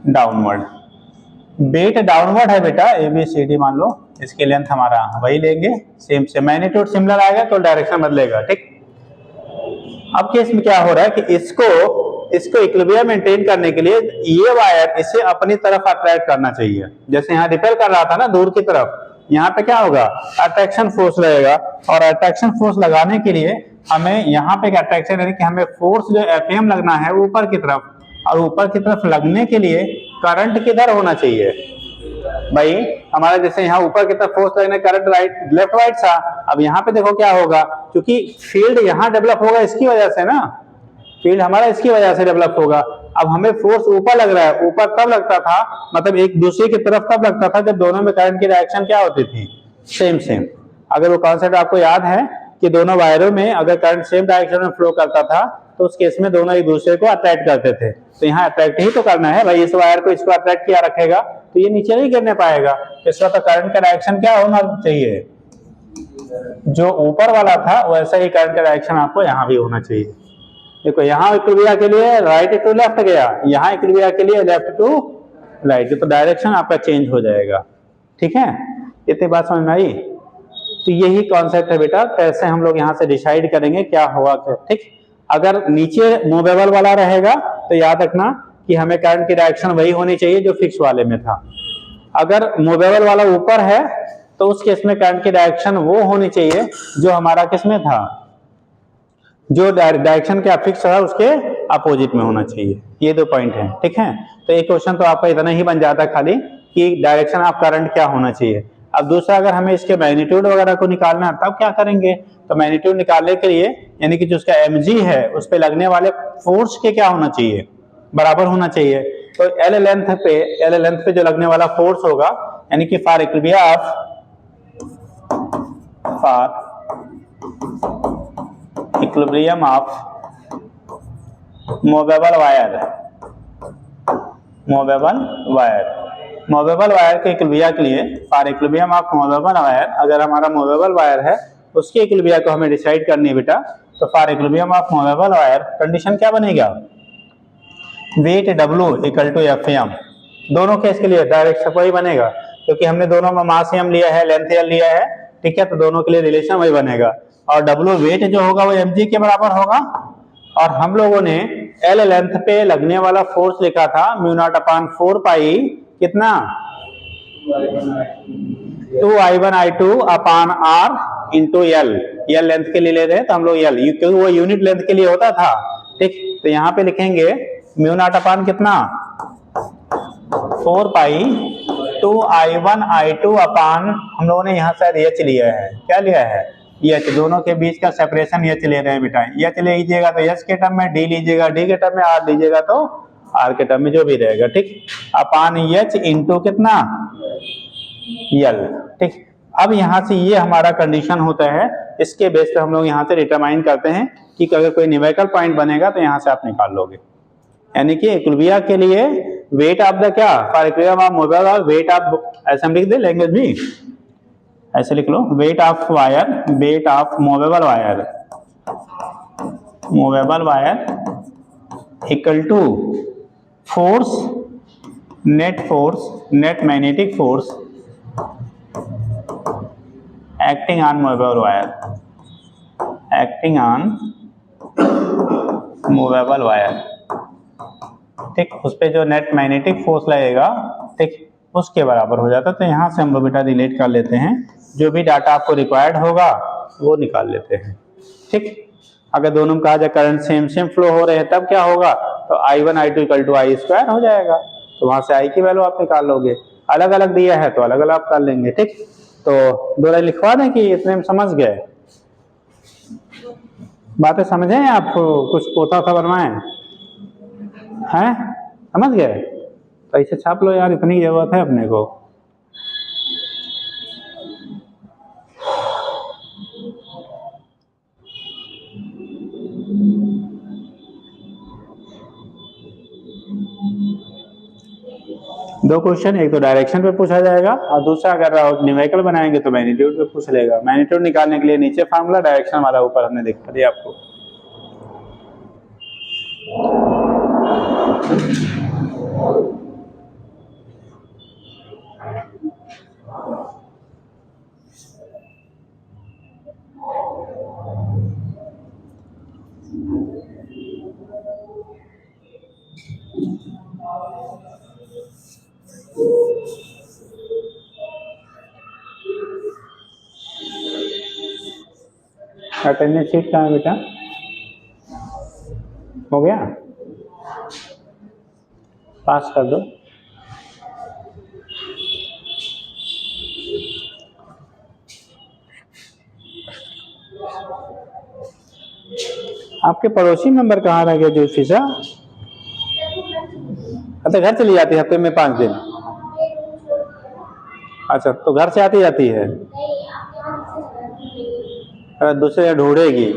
डाउनवर्ड, वेट डाउनवर्ड है बेटा, ABCD मान लो, इसकी लेंथ हमारा वही लेंगे, सेम से मैग्नीट्यूड सिमिलर आएगा तो डायरेक्शन बदलेगा, ठीक। अब केस में क्या हो रहा है कि इसको इक्विलिब्रियम मेंटेन करने के लिए ये वायर इसे अपनी तरफ अट्रैक्ट करना चाहिए, जैसे यहाँ रिपेल कर रहा था ना दूर की तरफ, यहाँ पे क्या होगा, अट्रैक्शन फोर्स लगेगा, और अट्रैक्शन फोर्स लगाने के लिए हमें यहाँ पे अट्रैक्शन यानी कि हमें फोर्स जो FM लगना है ऊपर की तरफ, और ऊपर की तरफ लगने के लिए करंट किधर होना चाहिए भाई, हमारा जैसे यहाँ ऊपर की तरफ फोर्स लगने, करंट राइट लेफ्ट राइट था। अब यहाँ पे देखो क्या होगा, क्योंकि फील्ड यहाँ डेवलप होगा इसकी वजह से ना, फील्ड हमारा इसकी वजह से डेवलप होगा। अब हमें फोर्स ऊपर लग रहा है, ऊपर तब लगता था, मतलब एक दूसरे की तरफ तब लगता था जब दोनों में करंट की डायरेक्शन क्या होती थी, सेम। अगर वो कॉन्सेप्ट आपको याद है कि दोनों वायरों में अगर करंट सेम डायरेक्शन में फ्लो करता था तो उस केस में दोनों एक दूसरे को अट्रैक्ट करते थे, तो यहाँ अट्रैक्ट ही तो करना है भाई, इस वायर को इसको अट्रैक्ट किया रखेगा तो ये नीचे नहीं गिरने पाएगा। इसका तो करंट का डायरेक्शन क्या होना चाहिए, जो ऊपर वाला था वैसा ही करंट का डायरेक्शन आपको यहाँ भी होना चाहिए। देखो यहाँ इक्विलिब्रियम के लिए राइट टू लेफ्ट गया, यहाँ इक्विलिब्रियम के लिए लेफ्ट टू राइट, तो डायरेक्शन आपका चेंज हो जाएगा, ठीक है। इतनी बात समझ में आई। तो यही कॉन्सेप्ट है बेटा, कैसे हम लोग यहाँ से डिसाइड करेंगे क्या होगा क्या, ठीक। अगर नीचे मूवेबल वाला रहेगा तो याद रखना कि हमें करंट की डायरेक्शन वही होनी चाहिए जो फिक्स वाले में था। अगर मूवेबल वाला ऊपर है तो उस केस में करंट की डायरेक्शन वो होनी चाहिए जो हमारा किस में था, जो डायरेक्शन क्या फिक्स है उसके अपोजिट में होना चाहिए। ये दो पॉइंट है, ठीक है। तो एक क्वेश्चन तो आपका इतना ही बन जाता है खाली कि डायरेक्शन ऑफ करंट क्या होना चाहिए। अब दूसरा, अगर हमें इसके मैग्नीट्यूड वगैरह को निकालना है तब क्या करेंगे, तो मैग्नीट्यूड निकालने के लिए यानी कि जो उसका mg है उस पे लगने वाले फोर्स के क्या होना चाहिए, बराबर होना चाहिए। तो L लेंथ पे जो लगने वाला फोर्स होगा यानी कि for equilibrium of movable wire के इक्विलिब्रियम के लिए, for equilibrium of movable wire, अगर हमारा मूवेबल वायर है उसके इक्विलिब्रियम को हमें डिसाइड करनी है बेटा, तो for equilibrium of movable wire condition क्या बनेगा, weight W equal to FM। दोनों केस के लिए डायरेक्शन वही बनेगा, क्योंकि हमने दोनों में मास m लिया है, लेंथ l लिया है, ठीक है, तो दोनों के लिए रिलेशन वही बनेगा। और W वेट जो होगा वो mg के बराबर होगा, और हम लोगों ने L लेंथ पे लगने वाला फोर्स लिखा था μ0/4 पाई कितना 2I1I2 upon R into L, L length के लिए ले रहे हैं तो हम लोग एल, क्योंकि वो यूनिट लेंथ के लिए होता था, ठीक। तो यहाँ पे लिखेंगे म्यू नॉट अपान कितना 4 पाई 2 I1 I2 अपान, हम लोगों ने यहाँ शायद एच लिया है, क्या लिया है एच, दोनों के बीच का सेपरेशन एच ले रहे हैं बेटा, एच ले लीजिएगा तो एच के टर्म में, डी लीजिएगा डी के टर्म में, आर लीजिएगा तो आर के टर्म में, जो भी रहेगा, ठीक। अपान एच इंटू कितना एल, ठीक। अब यहाँ से ये हमारा कंडीशन होता है, इसके बेस पे हम लोग यहाँ से डिटरमाइन करते हैं कि अगर कोई न्यूमेरिकल पॉइंट बनेगा तो यहाँ से आप निकाल लोगे, यानी कि इक्विलिब्रियम के लिए वेट ऑफ द क्या, फॉर इक्विलिब्रियम ऑफ मोबाइल और वेट ऑफ, ऐसे हम लिख दे लैंग्वेज भी, ऐसे लिख लो, weight of wire, weight of movable wire, movable wire equal to force, net magnetic force acting on movable wire, acting on movable wire, ठीक। उस पे जो नेट मैग्नेटिक फोर्स लगेगा, ठीक, उसके बराबर हो जाता है। तो यहाँ से हम लोग बेटा रिलेट कर लेते हैं, जो भी डाटा आपको रिक्वायर्ड होगा वो निकाल लेते हैं, ठीक। अगर दोनों में कहा जाए करंट सेम फ्लो हो रहे हैं तब क्या होगा, तो I1 I2 equal to I square हो जाएगा, तो वहां से I की वैल्यू आप निकाल लोगे, अलग अलग दिया है तो अलग अलग आप कर लेंगे, ठीक। तो दो लाइन लिखवा दें कि इतने में समझ गए, बातें समझे आप, कुछ पोता सा बनवाएं हैं, समझ गए, तो ऐसे छाप लो यार, इतनी जरूरत है अपने को। दो क्वेश्चन, एक तो डायरेक्शन पे पूछा जाएगा और दूसरा अगर न्यूमेरिकल बनाएंगे तो मैग्नीट्यूड पे पूछ लेगा। मैग्नीट्यूड निकालने के लिए नीचे फार्मूला, डायरेक्शन वाला ऊपर हमने दिखा दिया आपको। अटेंडेंस शीट कहाँ है बेटा, हो गया, पास कर दो। आपके पड़ोसी मेंबर कहाँ रह गए जो फिजा, अच्छा घर चली जाती है हफ्ते में 5 दिन, अच्छा तो घर से आती जाती है, दूसरे ढूंढेगी,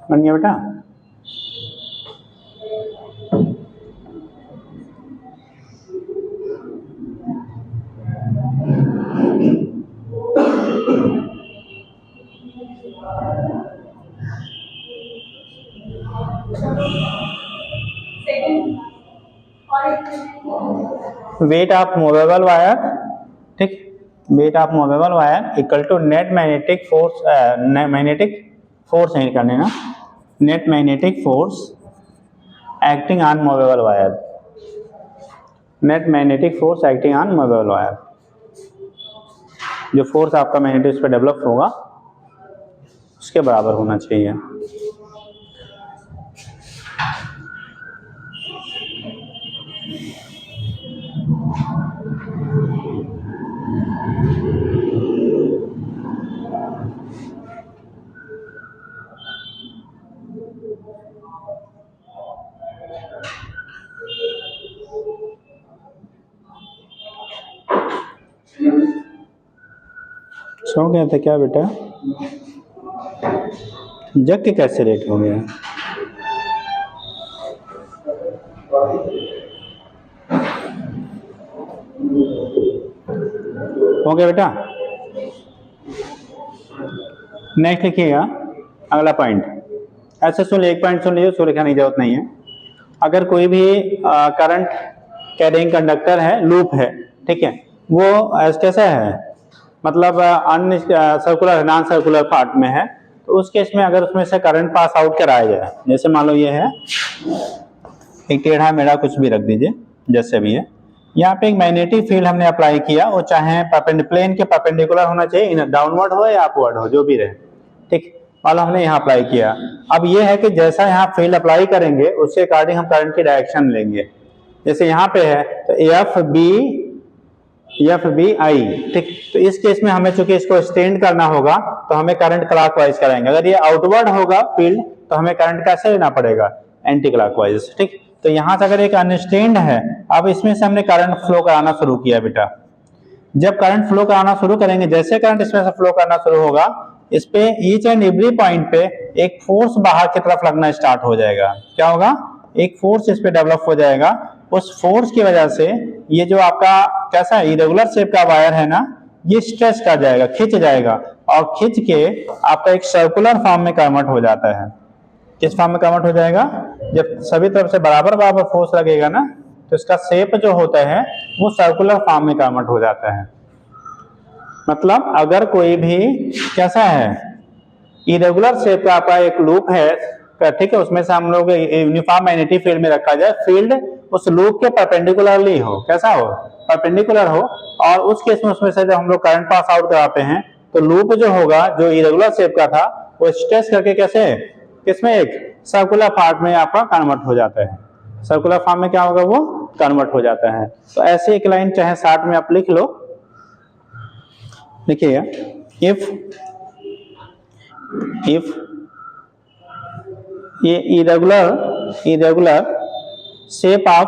बन गया बेटा। वेट ऑफ मूवेबल वायर, ठीक, weight of movable wire equal to net magnetic force, magnetic force नहीं करने ना, net magnetic force acting on movable wire, net magnetic force acting on movable wire, जो फोर्स आपका मैग्नेटिक उस पर develop होगा उसके बराबर होना चाहिए। सो गया था क्या बेटा? जग के कैसे लेट हो गया? हो गया बेटा? नेक्स्ट लिखिएगा अगला पॉइंट। ऐसे सुन लीजिए, एक पॉइंट सुन लीजिए, उसको लिखने की जरूरत नहीं है। अगर कोई भी करंट कैरिंग कंडक्टर है, लूप है, ठीक है, वो कैसा है, मतलब अन्य सर्कुलर नॉन सर्कुलर पार्ट में है, तो उस केस में अगर उसमें से करंट पास आउट कराया जाए, जैसे मान लो ये है एक टेढ़ा मेढ़ा कुछ भी रख दीजिए जैसे भी है, यहाँ पे एक मैग्नेटिक फील्ड हमने अप्लाई किया, वो चाहे प्लेन के परपेंडिकुलर होना चाहिए, डाउनवर्ड हो या अपवर्ड हो, जो भी रहे, ठीक, वाला हमने यहाँ अप्लाई किया। अब ये है कि जैसा यहाँ फील्ड अप्लाई करेंगे उसके अकॉर्डिंग हम करंट की डायरेक्शन लेंगे। जैसे यहाँ पे है तो एफ बी आई, ठीक, तो इस केस में हमें चूंकि इसको स्टैंड करना होगा तो हमें करंट क्लॉकवाइज कराएंगे। अगर ये आउटवर्ड होगा फील्ड तो हमें करंट कैसे लेना पड़ेगा, एंटी क्लॉकवाइज, ठीक। तो यहाँ से अगर एक अनस्टैंड है, अब इसमें से हमने करंट फ्लो कराना शुरू किया बेटा। जब करंट फ्लो कराना शुरू करेंगे, जैसे करंट इसमें से फ्लो करना शुरू होगा, इस पे ईच एंड एवरी पॉइंट पे एक फोर्स बाहर की तरफ लगना स्टार्ट हो जाएगा। क्या होगा, एक फोर्स इस पे डेवलप हो जाएगा। उस फोर्स की वजह से ये जो आपका कैसा इरेगुलर शेप का वायर है ना, ये स्ट्रेच कर जाएगा, खिंच जाएगा, और खिंच के आपका एक सर्कुलर फॉर्म में कन्वर्ट हो जाता है। किस फॉर्म में कन्वर्ट हो जाएगा, जब सभी तरफ से बराबर बराबर फोर्स लगेगा ना, तो इसका शेप जो होता है वो सर्कुलर फॉर्म में कन्वर्ट हो जाता है। मतलब अगर कोई भी कैसा है इरेगुलर शेप का आपका एक लूप है, ठीक है, उसमें से हम लोग यूनिफॉर्म मैग्नेटिक फील्ड में रखा जाए, फील्ड उस लूप के परपेंडिकुलरली हो, कैसा हो, परपेंडिकुलर हो, और उस केस में उसमें से जब हम लोग करंट पास आउट कराते हैं तो लूप जो होगा, जो इरेगुलर शेप का था, वो स्ट्रेच करके कैसे किसमें एक सर्कुलर पार्ट में आपका कन्वर्ट हो जाता है। सर्कुलर फॉर्म में क्या होगा, वो कन्वर्ट हो जाता है। तो ऐसे एक लाइन चाहे 60 में आप लिख लो, देखिएगा, इफ ये irregular shape of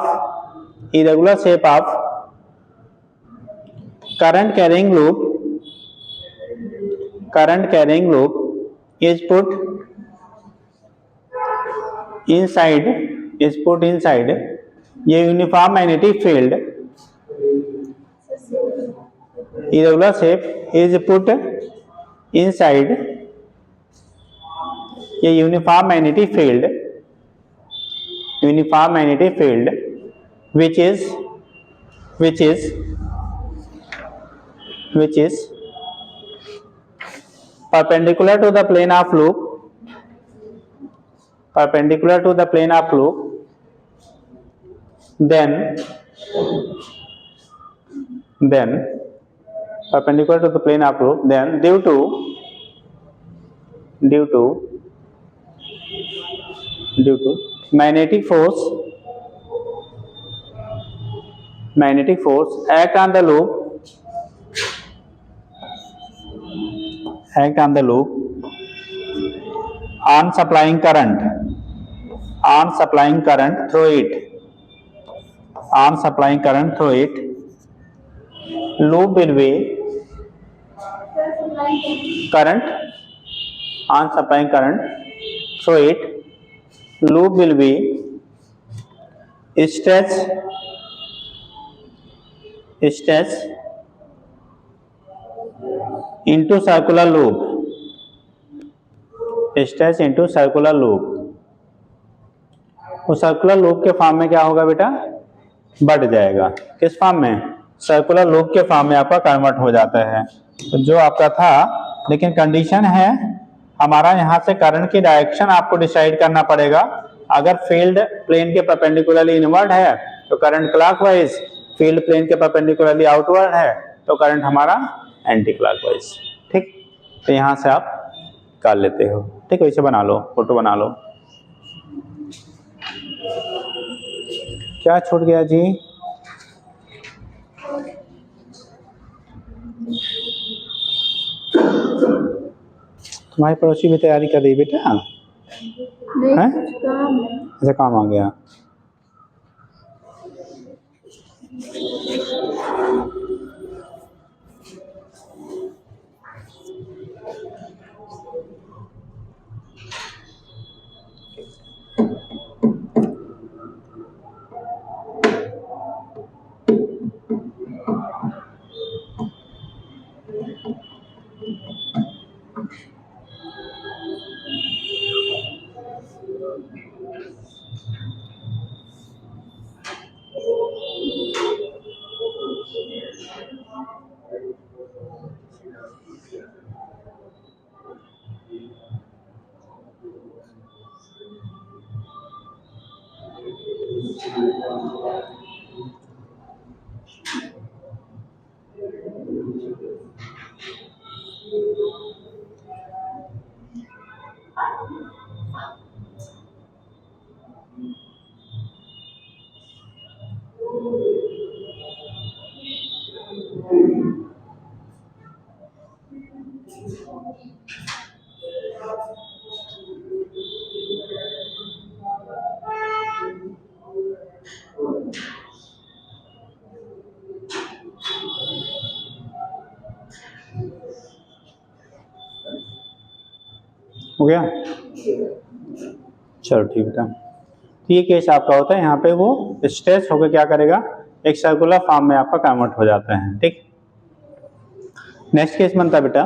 current carrying loop is put inside ये uniform magnetic field, irregular shape is put inside ये uniform magnetic field which is perpendicular to the plane of loop, then perpendicular to the plane of loop, then due to magnetic force act on the loop on supplying current through it, loop will be current on supplying current through it, loop will be stretch into circular loop, वो circular loop के form में क्या होगा बेटा, बढ़ जाएगा। किस form में, सर्कुलर लूप के फॉर्म में आपका कन्वर्ट हो जाता है। तो जो आपका था, लेकिन कंडीशन है हमारा यहाँ से करंट की डायरेक्शन आपको डिसाइड करना पड़ेगा अगर फील्ड प्लेन के परपेंडिकुलरली इनवर्ड है तो करंट क्लॉकवाइज, फील्ड प्लेन के परपेंडिकुलरली आउटवर्ड है तो करंट हमारा एंटी क्लॉकवाइज। ठीक, तो यहां से आप कर लेते हो। ठीक, वैसे बना लो, फोटो बना लो। क्या छूट गया जी? तुम्हारी पड़ोसी भी तैयारी कर रही बेटा? नहीं, अच्छा काम आ गया। हो गया? चलो ठीक है। तो ये केस आपका होता है, यहाँ पे वो स्ट्रेच होकर क्या करेगा, एक सर्कुलर फॉर्म में आपका कन्वर्ट हो जाता है। ठीक, नेक्स्ट केस बनता है बेटा,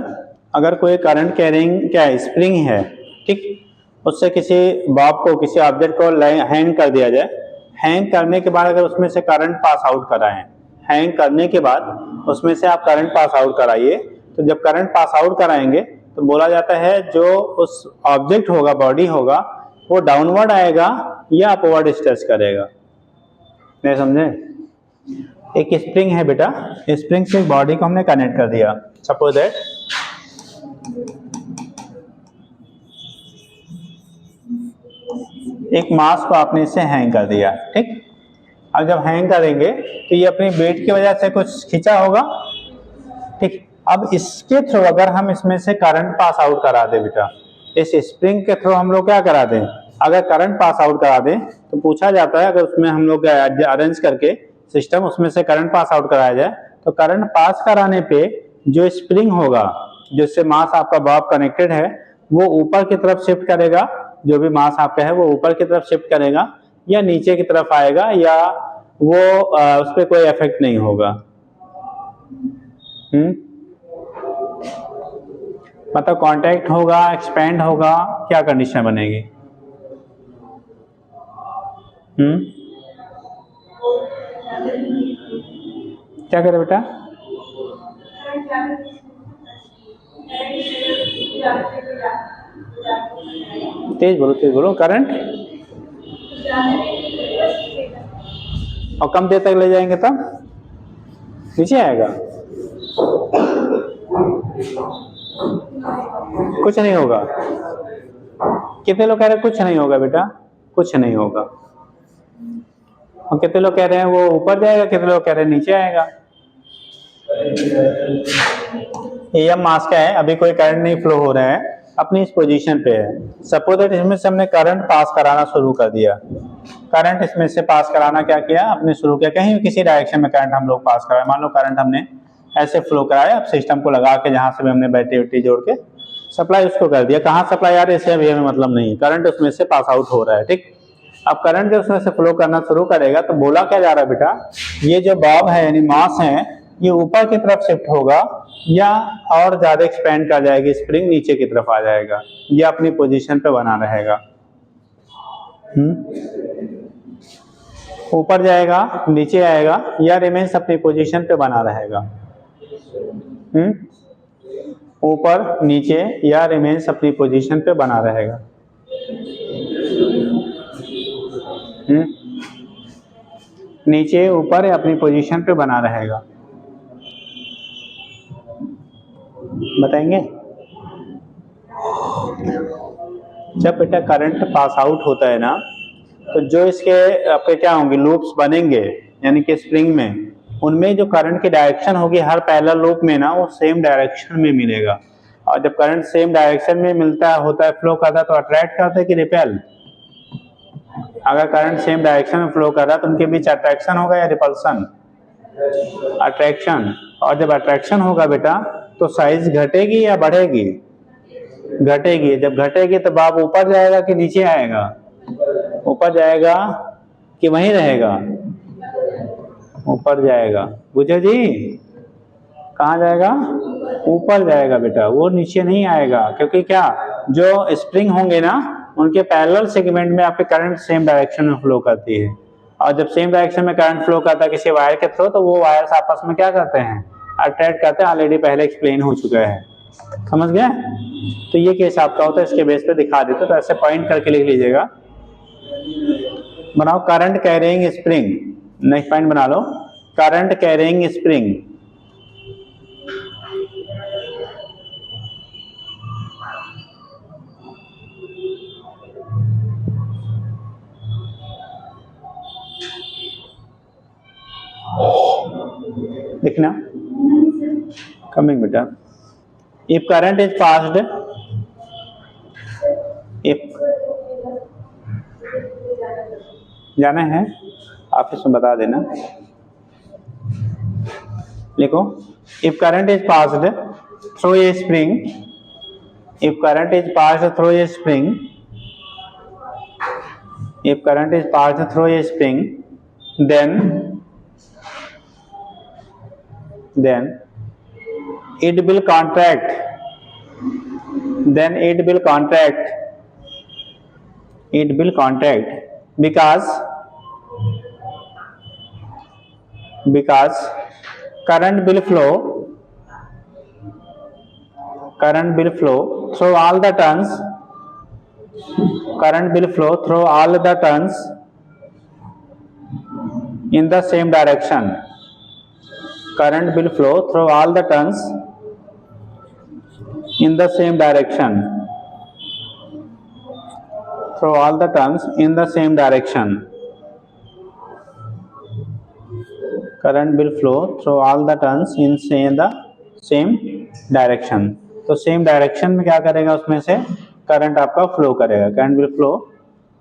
अगर कोई करंट कैरिंग क्या स्प्रिंग है, ठीक, उससे किसी बॉब को, किसी ऑब्जेक्ट को हैंग कर दिया जाए। हैंग करने के बाद अगर उसमें से करंट पास आउट कराएं, हैंग करने के बाद उसमें से आप करंट पास आउट कराइए, तो जब करंट पास आउट कराएंगे तो बोला जाता है जो उस ऑब्जेक्ट होगा, बॉडी होगा, वो डाउनवर्ड आएगा या अपवर्ड स्ट्रेच करेगा। नहीं समझे? एक स्प्रिंग है बेटा, स्प्रिंग से एक बॉडी को हमने कनेक्ट कर दिया। सपोज दैट एक मास को आपने इससे हैंग कर दिया। ठीक, अब जब हैंग करेंगे तो ये अपनी वेट की वजह से कुछ खींचा होगा। ठीक, अब इसके थ्रू अगर हम इसमें से करंट पास आउट करा दे बेटा, इस स्प्रिंग के थ्रू हम लोग क्या करा दें, अगर करंट पास आउट करा दें तो पूछा जाता है, अगर उसमें हम लोग अरेंज करके सिस्टम उसमें से करंट पास आउट कराया जाए तो करंट पास कराने पे जो स्प्रिंग होगा, जिससे मास आपका बॉब कनेक्टेड है, वो ऊपर की तरफ शिफ्ट करेगा, जो भी मास आपका है वो ऊपर की तरफ शिफ्ट करेगा या नीचे की तरफ आएगा, या वो उस पर कोई इफेक्ट नहीं होगा। मतलब कांटेक्ट होगा, एक्सपेंड होगा, क्या कंडीशन बनेगी? क्या करे बेटा? तेज बोलो, तेज बोलो। करंट और कम देर तक ले जाएंगे तब नीचे आएगा, कुछ नहीं होगा। कितने लोग कह रहे हैं कुछ नहीं होगा बेटा? कुछ नहीं होगा। और कितने लोग कह रहे हैं वो ऊपर जाएगा, कितने लोग कह रहे हैं नीचे आएगा। ये मास का है, अभी कोई करंट नहीं फ्लो हो रहा है, अपनी इस पोजीशन पे है। सपोज दैट इसमें से हमने करंट पास कराना शुरू कर दिया, करंट इसमें से पास कराना क्या किया, अपने शुरू किया, कहीं किसी डायरेक्शन में करंट हम लोग पास कराए। मान लो करंट हमने ऐसे फ्लो कराया, अब सिस्टम को लगा के जहां से भी हमने बैटरी वैटरी जोड़ के सप्लाई उसको कर दिया। कहाँ सप्लाई आ रही है इससे अभी हमें मतलब नहीं, करंट उसमें से पास आउट हो रहा है। ठीक, अब करंट जब उसमें से फ्लो करना शुरू करेगा तो बोला क्या जा रहा है बेटा, ये जो बॉब है यानी मास है, ये ऊपर की तरफ शिफ्ट होगा या और ज्यादा एक्सपेंड कर जाएगी, स्प्रिंग नीचे की तरफ आ जाएगा, या अपनी पोजीशन पे बना रहेगा। ऊपर जाएगा, नीचे आएगा, या रिमेन्स अपनी पोजीशन पे बना रहेगा। ऊपर नीचे या रिमेन्स अपनी पोजीशन पे बना रहेगा। नीचे ऊपर अपनी पोजीशन पे बना रहेगा। बताएंगे? जब बेटा करंट पास आउट होता है ना, तो जो इसके आपके क्या होंगे, लूप्स बनेंगे, यानी कि स्प्रिंग में, उनमें जो करंट की डायरेक्शन होगी हर पैरेलल लूप में ना, वो सेम डायरेक्शन में मिलेगा। और जब करंट सेम डायरेक्शन में मिलता होता है, फ्लो करता है, तो अट्रैक्ट करता है कि रिपेल? अगर करंट सेम डायरेक्शन में फ्लो कर रहा है तो उनके बीच अट्रैक्शन होगा या रिपल्सन? अट्रैक्शन। और जब अट्रैक्शन होगा बेटा, तो साइज घटेगी या बढ़ेगी? घटेगी। जब घटेगी तो बाब ऊपर जाएगा कि नीचे आएगा? ऊपर जाएगा कि वहीं रहेगा? ऊपर जाएगा। बुझे जी? कहाँ जाएगा? ऊपर जाएगा बेटा, वो नीचे नहीं आएगा। क्योंकि क्या, जो स्प्रिंग होंगे ना, उनके पैरेलल सेगमेंट में आपके करंट सेम डायरेक्शन में फ्लो करती है। और जब सेम डायरेक्शन में करंट फ्लो करता है किसी वायर के थ्रू, तो वो वायर्स आपस में क्या करते हैं? अट्रैक्ट करते हैं। ऑलरेडी पहले एक्सप्लेन हो चुका है। समझ गए? तो ये केस आपका होता है, इसके बेस पे दिखा देते। तो ऐसे पॉइंट करके लिख लीजिएगा। बनाओ current carrying spring. Next point बना लो, करंट कैरिंग स्प्रिंग। लिखना, कमिंग बेटा। If current is passed, if जाना है आप इसमें बता देना। लिखो, if current is passed through a spring, if current is passed through a spring, if current is passed through a spring, then it will contract, then it will contract, it will contract because current will flow through all the turns, current will flow through all the turns in the same direction, current will flow through all the turns in the same direction, through all the turns in the same direction, current will flow through all the turns in the same direction। तो same direction में क्या करेगा, उसमें से current आपका flow करेगा। Current will flow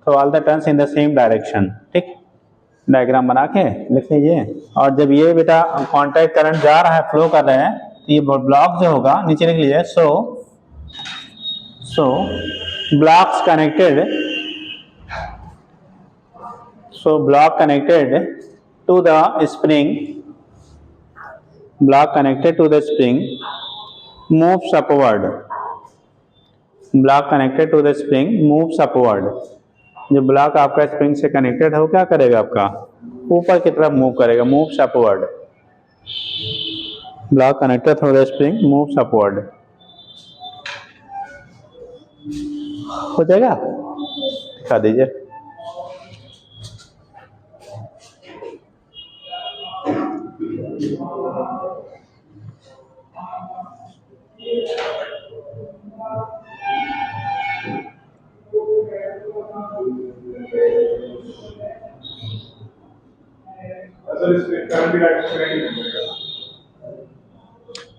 through all the turns in the same direction. ठीक, diagram बना के लिख लीजिए। और जब ये बेटा कॉन्टैक्ट करंट जा रहा है, फ्लो कर रहे हैं, तो ये ब्लॉक जो होगा नीचे लिख लीजिए, so blocks connected, so block connected to the spring, block connected to the spring moves upward, block connected to the spring moves upward। जो ब्लॉक आपका स्प्रिंग से कनेक्टेड हो, क्या करेगा, आपका ऊपर की तरफ मूव करेगा, moves upward. Block connected through the spring moves upward. हो जाएगा? दिखा दीजिए।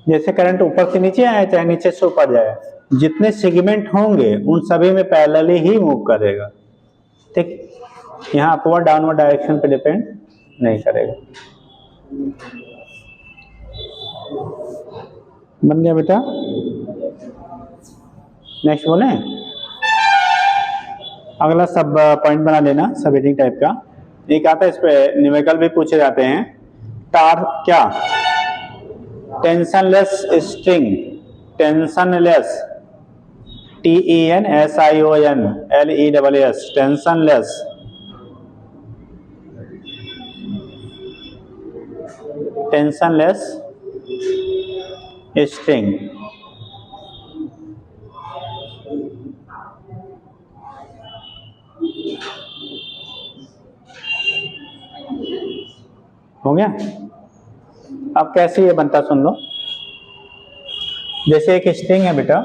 जैसे करंट ऊपर से नीचे आए चाहे नीचे से ऊपर जाए, जितने सेगमेंट होंगे उन सभी में पैरेलली ही मूव करेगा। ठीक, यहाँ अपवर्ड डाउनवर्ड डायरेक्शन पे डिपेंड नहीं करेगा। बन गया बेटा? नेक्स्ट बोले, अगला सब पॉइंट बना लेना, सब हेडिंग टाइप का। एक आता है, इस पे न्यूमेरिकल भी पूछे जाते हैं। टार क्या, टेंशनलेस स्ट्रिंग, टेंशनलेस, TENSIONLESS, टेंशनलेस, टेंशनलेस स्ट्रिंग। हो गया। अब कैसे ये बनता सुन लो। जैसे एक स्ट्रिंग है बेटा,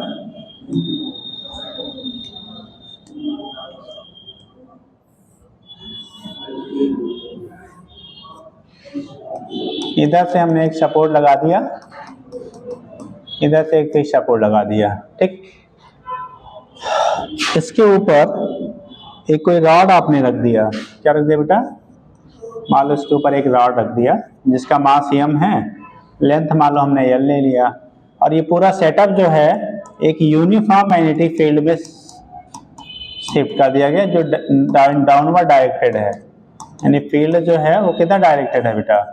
इधर से हमने एक सपोर्ट लगा दिया, इधर से एक सपोर्ट लगा दिया, ठीक। इसके ऊपर एक कोई रॉड आपने रख दिया, क्या रख दिया बेटा, मान लो इसके ऊपर एक रॉड रख दिया जिसका मास m है, लेंथ मान लो हमने l ले लिया, और ये पूरा सेटअप जो है एक यूनिफॉर्म मैग्नेटिक फील्ड में शिफ्ट कर दिया गया जो डाउनवर्ड डायरेक्टेड है। यानी फील्ड जो है वो कितना डायरेक्टेड है बेटा,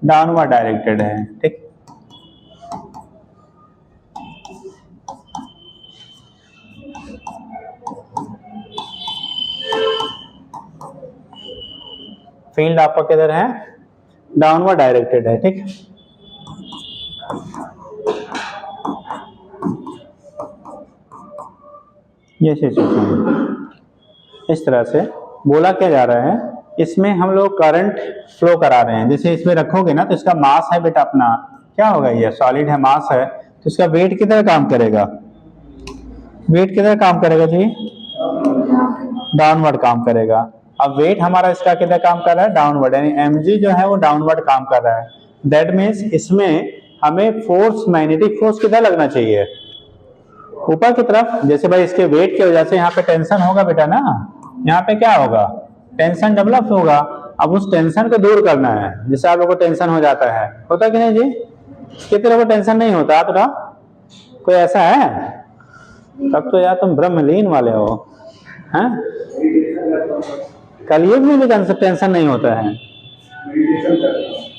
डाउनवर्ड डायरेक्टेड है, ठीक। फील्ड आपका किधर है, डाउनवर्ड डायरेक्टेड है, ठीक। ये सिचुएशन इस तरह से बोला क्या जा रहा है, इसमें हम लोग करंट फ्लो करा रहे हैं। जैसे इसमें रखोगे ना तो इसका मास है बेटा अपना, क्या होगा, ये सॉलिड है, मास है, तो इसका वेट किधर काम करेगा, वेट किधर काम करेगा जी, डाउनवर्ड काम करेगा। अब वेट हमारा इसका किधर काम कर रहा है, डाउनवर्ड, यानी mg जो है वो डाउनवर्ड काम कर रहा है। दैट मीन्स इसमें हमें फोर्स, मैग्नेटिक फोर्स किधर लगना चाहिए, ऊपर की तरफ। जैसे भाई इसके वेट की वजह से यहाँ पे टेंशन होगा बेटा ना, यहाँ पे क्या होगा, टेंशन डेवलप होगा। अब उस टेंशन को दूर करना है, जैसे आप लोगों को टेंशन हो जाता है, होता कि नहीं जी, कितने लोगों को टेंशन नहीं होता, तो कोई ऐसा है, तब तो यार तुम ब्रह्मलीन वाले हो, हैं। कलयुग में भी टेंशन नहीं होता है,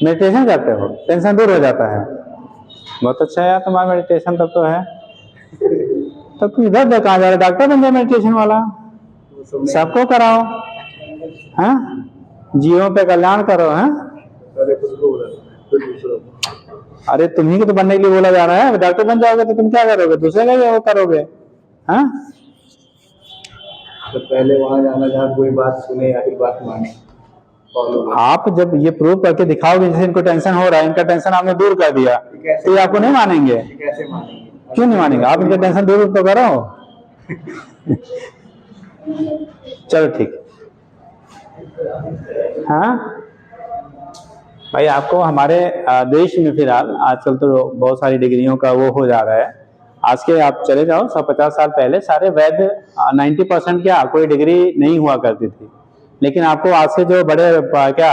मेडिटेशन करते हो, टेंशन दूर हो जाता है। बहुत अच्छा है यार तुम्हारा मेडिटेशन, तब तो है। तब तुम इधर कहाँ जा रहे, डॉक्टर बन जाए मेडिटेशन वाला, सबको कराओ, हैं, जीवों पे कल्याण करो, हैं। अरे तुम्ही को तो बनने के लिए बोला जा रहा है, डॉक्टर बन जाओगे तो तुम क्या करोगे, दूसरे का वो करोगे, हैं। तो पहले वहां जाना जहाँ कोई बात सुने या फिर बात माने। आप जब ये प्रूव करके दिखाओगे, जैसे इनको टेंशन हो रहा है, इनका टेंशन आपने दूर कर दिया, तो ये आपको नहीं मानेंगे, कैसे मानेंगे, क्यों नहीं मानेंगे, आप इनका टेंशन दूर तो करो। चलो ठीक, हाँ भाई, आपको हमारे देश में फिलहाल आजकल तो बहुत सारी डिग्रियों का वो हो जा रहा है। आज के आप चले जाओ 150 साल पहले सारे वैद्य 90% क्या कोई डिग्री नहीं हुआ करती थी, लेकिन आपको आज से जो बड़े क्या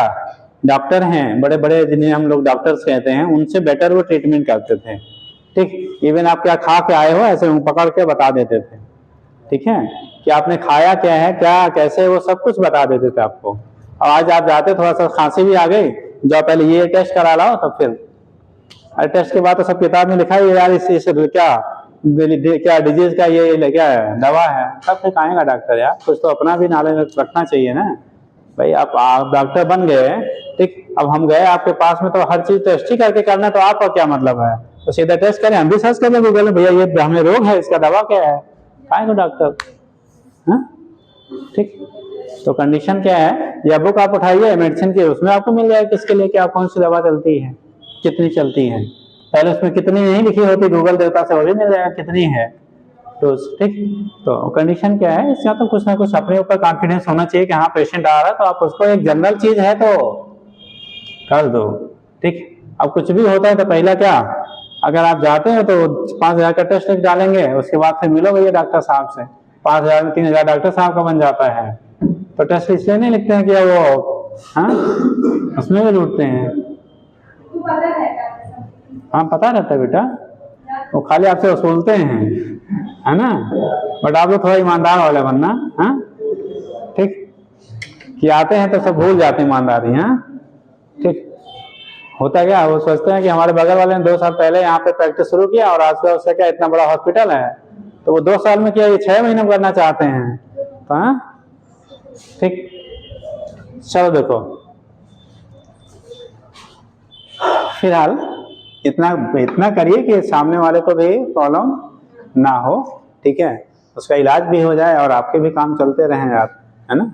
डॉक्टर हैं, बड़े बड़े जिन्हें हम लोग डॉक्टर्स कहते हैं, उनसे बेटर वो ट्रीटमेंट करते थे, ठीक। इवन आप क्या खा के आए हो ऐसे पकड़ के बता देते थे, ठीक है, कि आपने खाया क्या है, क्या कैसे, वो सब कुछ बता देते थे आपको। और आज आप जाते, थोड़ा सा खांसी भी आ गई, जाओ पहले ये टेस्ट करा लाओ, तब फिर अरे टेस्ट के बाद तो सब किताब में लिखा है यार इस क्या डिजीज का ये क्या है, दवा है, तब फिर आएगा डॉक्टर, यार कुछ तो अपना भी नॉलेज रखना चाहिए ना भाई। आप डॉक्टर बन गए, ठीक। अब हम गए आपके पास में, तो हर चीज टेस्ट ही करके करना, तो आपका क्या मतलब है, तो सीधा टेस्ट करें, हम भी सर्च कर लें गूगल में, भैया ये हमें रोग है, इसका दवा क्या है, आएगा डॉक्टर, हाँ, ठीक। तो कंडीशन क्या है, या बुक आप उठाइए मेडिसिन की, उसमें आपको मिल जाएगा किसके लिए क्या कौन सी दवा चलती है, कितनी चलती है, पहले उसमें कितनी नहीं लिखी होती, गूगल देवता से वो भी मिल जाएगा कितनी है, तो ठीक। तो कंडीशन क्या है, इसका तो कुछ ना कुछ अपने ऊपर कॉन्फिडेंस होना चाहिए कि हाँ पेशेंट आ रहा है, तो आप उसको एक जनरल चीज है तो कर दो, ठीक। अब कुछ भी होता है तो पहला क्या, अगर आप जाते हैं तो 5,000 का टेस्ट डालेंगे, उसके बाद फिर मिलोगे ये डॉक्टर साहब से, 5,000 में 3,000 डॉक्टर साहब का बन जाता है, तो टेस्ट इसलिए नहीं लिखते हैं कि वो, हाँ, उसमें भी लूटते हैं। हाँ पता रहता है बेटा, वो खाली आपसे वसूलते हैं, है ना, बट आप लोग थोड़ा ईमानदार वाले बनना, हाँ, ठीक, कि आते हैं तो सब भूल जाते हैं ईमानदारी, हाँ, ठीक। होता क्या, वो सोचते हैं कि हमारे बगल वाले ने 2 साल पहले यहाँ पे प्रैक्टिस शुरू किया और आज का उससे क्या इतना बड़ा हॉस्पिटल है, तो वो 2 साल में क्या ये 6 महीने में करना चाहते हैं, तो हाँ, ठीक। चलो देखो, फिलहाल इतना करिए कि सामने वाले को भी प्रॉब्लम ना हो, ठीक है, उसका इलाज भी हो जाए और आपके भी काम चलते रहें यार, है ना।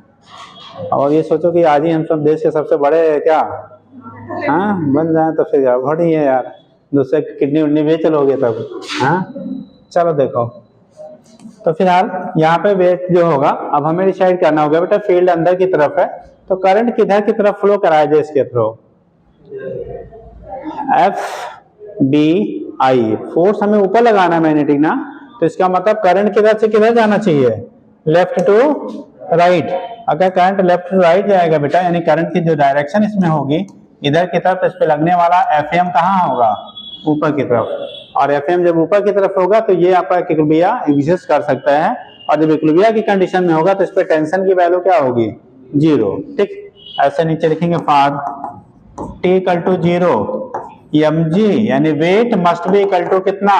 और ये सोचो कि आज ही हम सब देश के सबसे बड़े क्या हाँ बन जाए तो फिर गड़बड़ ही है यार, दूसरे की किडनी उडनी बेच लोगे तब। हाँ चलो देखो, तो फिलहाल यहाँ पे वेट जो होगा, अब हमें डिसाइड करना होगा बेटा, फील्ड अंदर की तरफ है तो करंट किधर की तरफ फ्लो कराया जाए इसके through, F B I, force हमें ऊपर लगाना है मैग्नेटिक ना, तो इसका मतलब करंट किधर से किधर जाना चाहिए, लेफ्ट टू राइट। अगर करंट लेफ्ट टू राइट जाएगा बेटा, यानी करंट की जो डायरेक्शन इसमें होगी इधर की तरफ, इस पे लगने वाला एफएम कहाँ होगा, ऊपर की तरफ, और एफएम जब ऊपर की तरफ होगा तो ये आपका इक्विलिब्रिया एग्जिस्ट कर सकता है, और जब इक्विलिब्रिया की कंडीशन में होगा तो इस पे टेंशन की वैल्यू क्या होगी, जीरो। ठीक, ऐसे नीचे लिखेंगे for T equal to zero, M G यानी weight must be equal to कितना,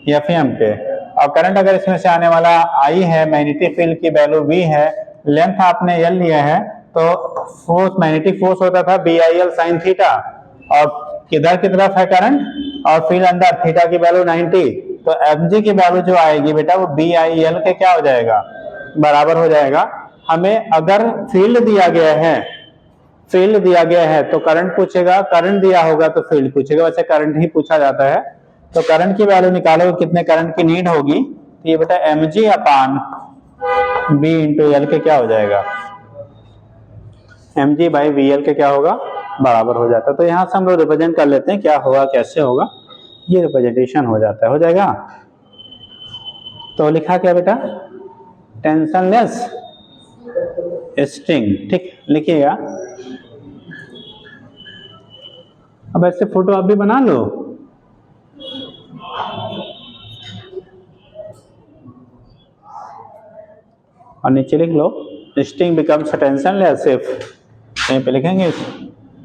एफ एम पे, और करंट अगर इसमें से आने वाला आई है, मैग्नेटिक फील्ड की वैल्यू वी है, लेंथ आपने एल लिया है, तो फोर्स मैग्नेटिक फोर्स होता था B I L sine theta, और किधर की तरफ है करंट, और फील्ड अंदर, थीटा की वैल्यू 90, तो एम जी की वैल्यू जो आएगी बेटा वो बी आई एल के क्या हो जाएगा, बराबर हो जाएगा। हमें अगर फील्ड दिया गया है, फील्ड दिया गया है तो करंट पूछेगा, करंट दिया होगा तो फील्ड पूछेगा, वैसे करंट ही पूछा जाता है, तो करंट की वैल्यू निकालो कितने करंट की नीड होगी, तो ये बेटा M G upon B into L के क्या हो जाएगा, M G by B L के क्या होगा, बराबर हो जाता है। तो यहां से हम लोग रिप्रेजेंट कर लेते हैं क्या होगा कैसे होगा, ये रिप्रेजेंटेशन हो जाता है, हो जाएगा। तो लिखा क्या बेटा, टेंशनलेस स्ट्रिंग, ठीक लिखिएगा। अब ऐसे फोटो आप भी बना लो, और नीचे लिख लो स्ट्रिंग बिकम्स टेंशनलेस इफ, यहीं पे लिखेंगे,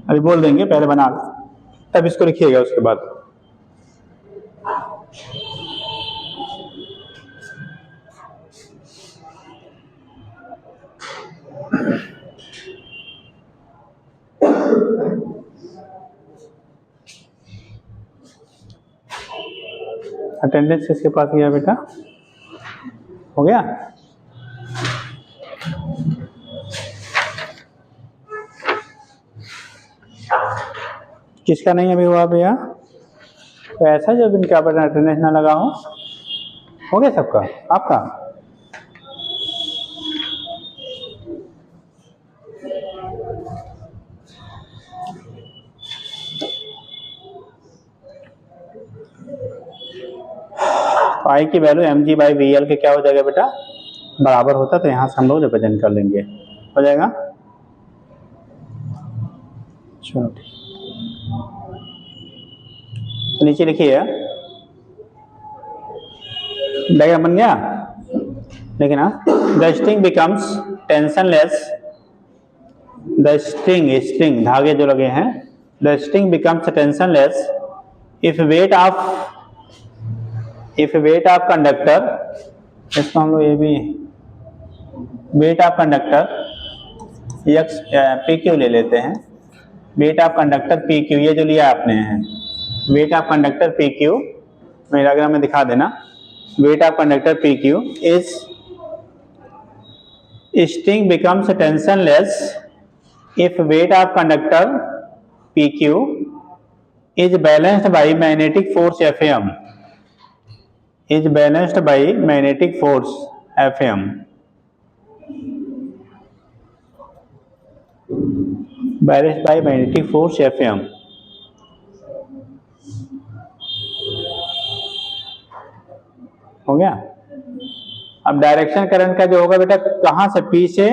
अभी बोल देंगे, पहले बना लो तब इसको लिखिएगा उसके बाद। अटेंडेंस किसके पास गया बेटा, हो गया, किसका नहीं अभी हुआ भैया, तो ऐसा जब इनका अटेंडेंस ना लगा हो गया सबका, आपका आई की value M G by B L के क्या हो जाएगा बेटा, बराबर होता, तो यहां से हम लोग रिप्रेजेंट कर लेंगे, हो जाएगा। चलो तो नीचे लिखिए, डायग्राम बन गया, लेकिन the string becomes tensionless, the string धागे जो लगे हैं, the string becomes tensionless if weight of conductor, इसको हम लोग ये भी weight of conductor X P Q ले लेते हैं, weight of conductor P Q, ये जो लिया आपने है weight of conductor P Q, मेरा डायग्राम में दिखा देना, weight of conductor P Q is string becomes tensionless if weight of conductor PQ is balanced by magnetic force Fm, is balanced by magnetic force Fm, balanced by magnetic force Fm, हो गया। अब direction current का जो होगा बेटा, कहां से, P से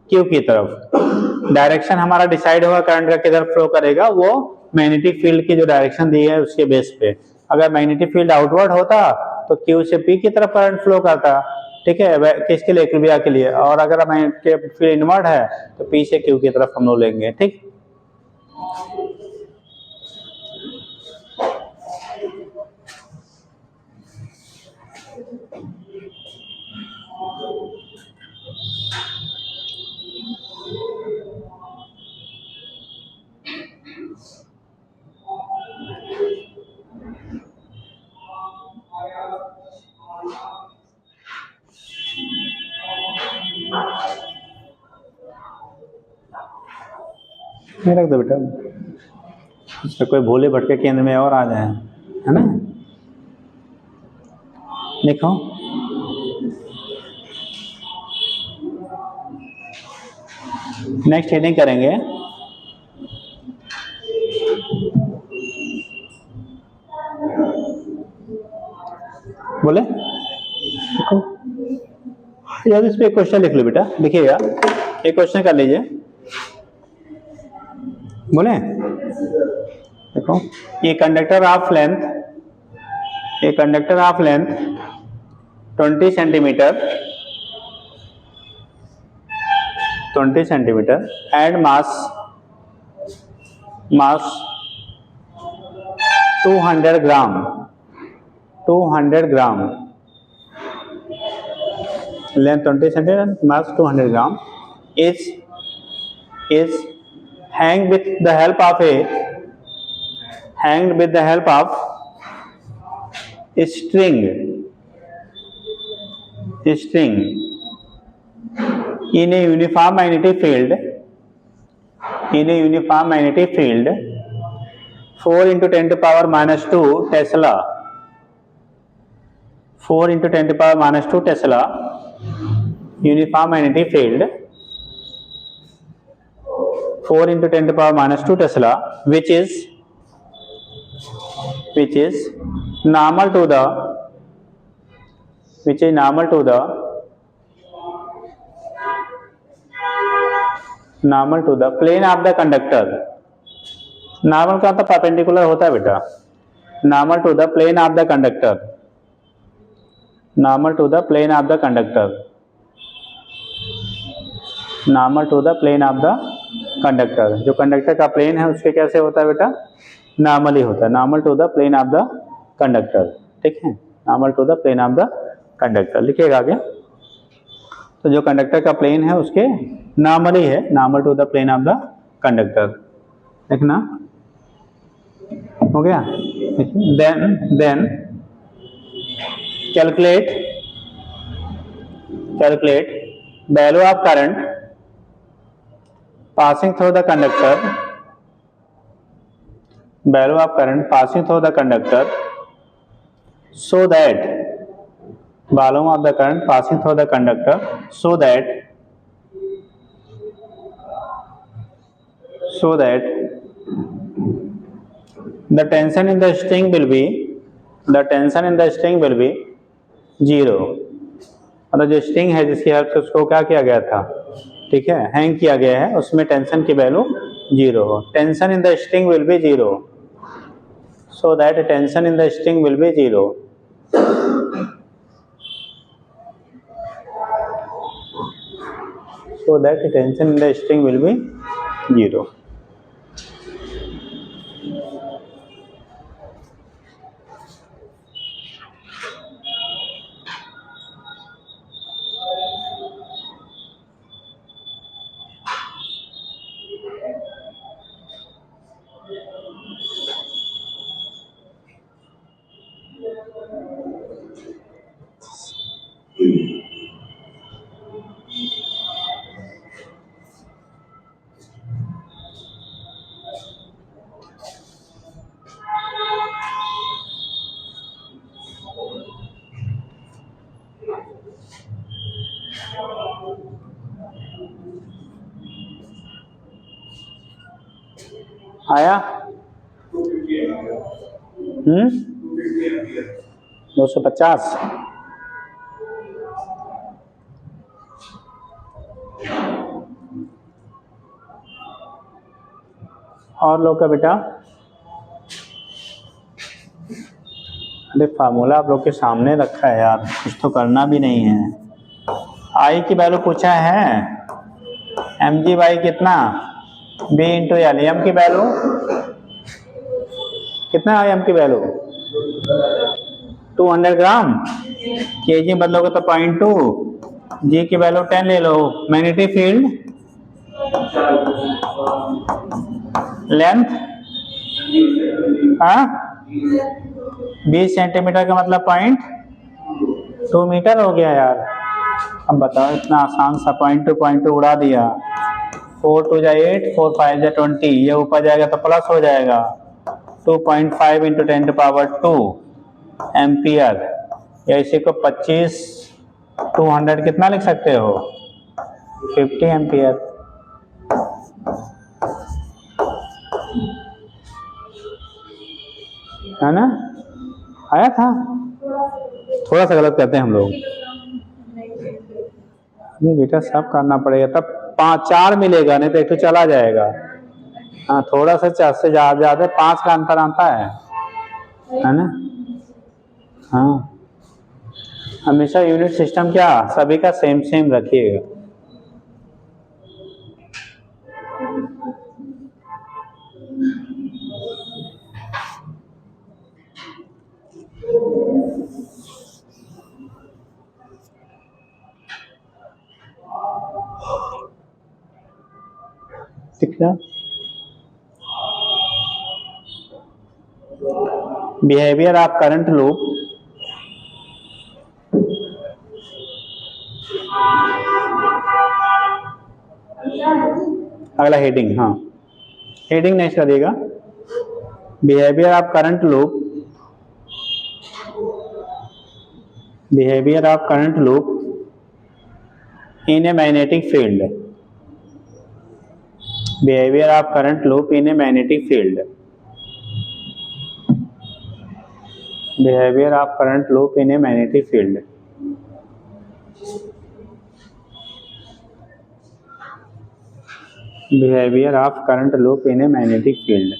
Q की तरफ, डायरेक्शन हमारा डिसाइड होगा करंट का किधर फ्लो करेगा, वो मैग्नेटिक फील्ड की जो डायरेक्शन दी है उसके बेस पे, अगर मैग्नेटिक फील्ड आउटवर्ड होता तो Q से P की तरफ करंट फ्लो करता, ठीक है, किसके लिए, इक्विलिब्रिया के लिए, और अगर मैग्नेटिक फील्ड इनवर्ड है तो P से Q की तरफ हम लोग लेंगे, ठीक। रख दो बेटा। उसमें कोई भूले भटके केंद्र में और आ जाए, है ना। देखो नेक्स्ट हेडिंग करेंगे, बोले यार इस पे एक क्वेश्चन लिख लो बेटा, लिखिएगा एक क्वेश्चन कर लीजिए। बोले देखो, ये conductor of length 20 centimetre and mass 200 gram length 20 centimeter, mass 200 gram is hanged with the help of string in a uniform magnetic field 4 into 10 to power minus 2 Tesla 4 into 10 to power minus 2 Tesla uniform magnetic field 4 into 10 to power minus 2 Tesla, which is normal to the plane of the conductor। Normal का तो perpendicular होता है बेटा, normal to the plane of the conductor, normal to the plane of the conductor, normal to the plane of the conductor. जो conductor का plane है उसके कैसे होता है बेटा, नॉर्मली होता है, normal to the plane of the conductor, ठीक है, normal to the plane of the conductor. लिखिएगा आगे, तो जो कंडक्टर का प्लेन है उसके नॉर्मली है, normal to the plane of the conductor, देखना हो गया। Then calculate value of current passing through the conductor, value of current passing through the conductor, so that volume of the current passing through the conductor, so that the tension in the string will be zero। मतलब जो string है जिसकी help से उसको क्या किया गया था, ठीक है, हैंग किया गया है, उसमें टेंशन की वैल्यू 0 हो। Tension in the string will be 0, so that tension in the string will be 0। so that tension in the string will be 0। आया 250। और लोग का बेटा, अरे फार्मूला आप लोग के सामने रखा है यार, कुछ तो करना भी नहीं है। आई की वैल्यू पूछा है, एम जी बाई कितना, बी इंटू एल। एम की वैल्यू कितना है, एम की वैल्यू 200 ग्राम, के जी बदलोगे तो 0.2, जी की वैल्यू 10 ले लो। मैग्नेटिक फील्ड लेंथ 20 सेंटीमीटर का मतलब 0.2 मीटर हो गया यार। अब बताओ, इतना आसान सा 0.2 उड़ा दिया। 4 2 जा 8, 4 5 जा 20, ये ऊपर जाएगा तो प्लस हो जाएगा, 2.5 इंटू 10⁻², एम्पियर, या इसी को 25 200 कितना लिख सकते हो, 50 एम्पियर, है ना। आया था, थोड़ा सा गलत करते हैं हम लोग, ये बेटा सब करना पड़ेगा तब 4 मिलेगा, नहीं तो एक तो चला जाएगा। हाँ, थोड़ा सा 4 से ज्यादा 5 का अंतर आता है ना। हाँ, हमेशा यूनिट सिस्टम क्या सभी का सेम सेम रखिएगा। ठीक है, बिहेवियर ऑफ करंट लूप, अगला हेडिंग, हाँ हेडिंग नेक्स्ट करिएगा, behaviour of current loop, behaviour of current loop in a magnetic field, behaviour of current loop in a magnetic field, behaviour of current loop in a magnetic field, behaviour of current loop in a magnetic field.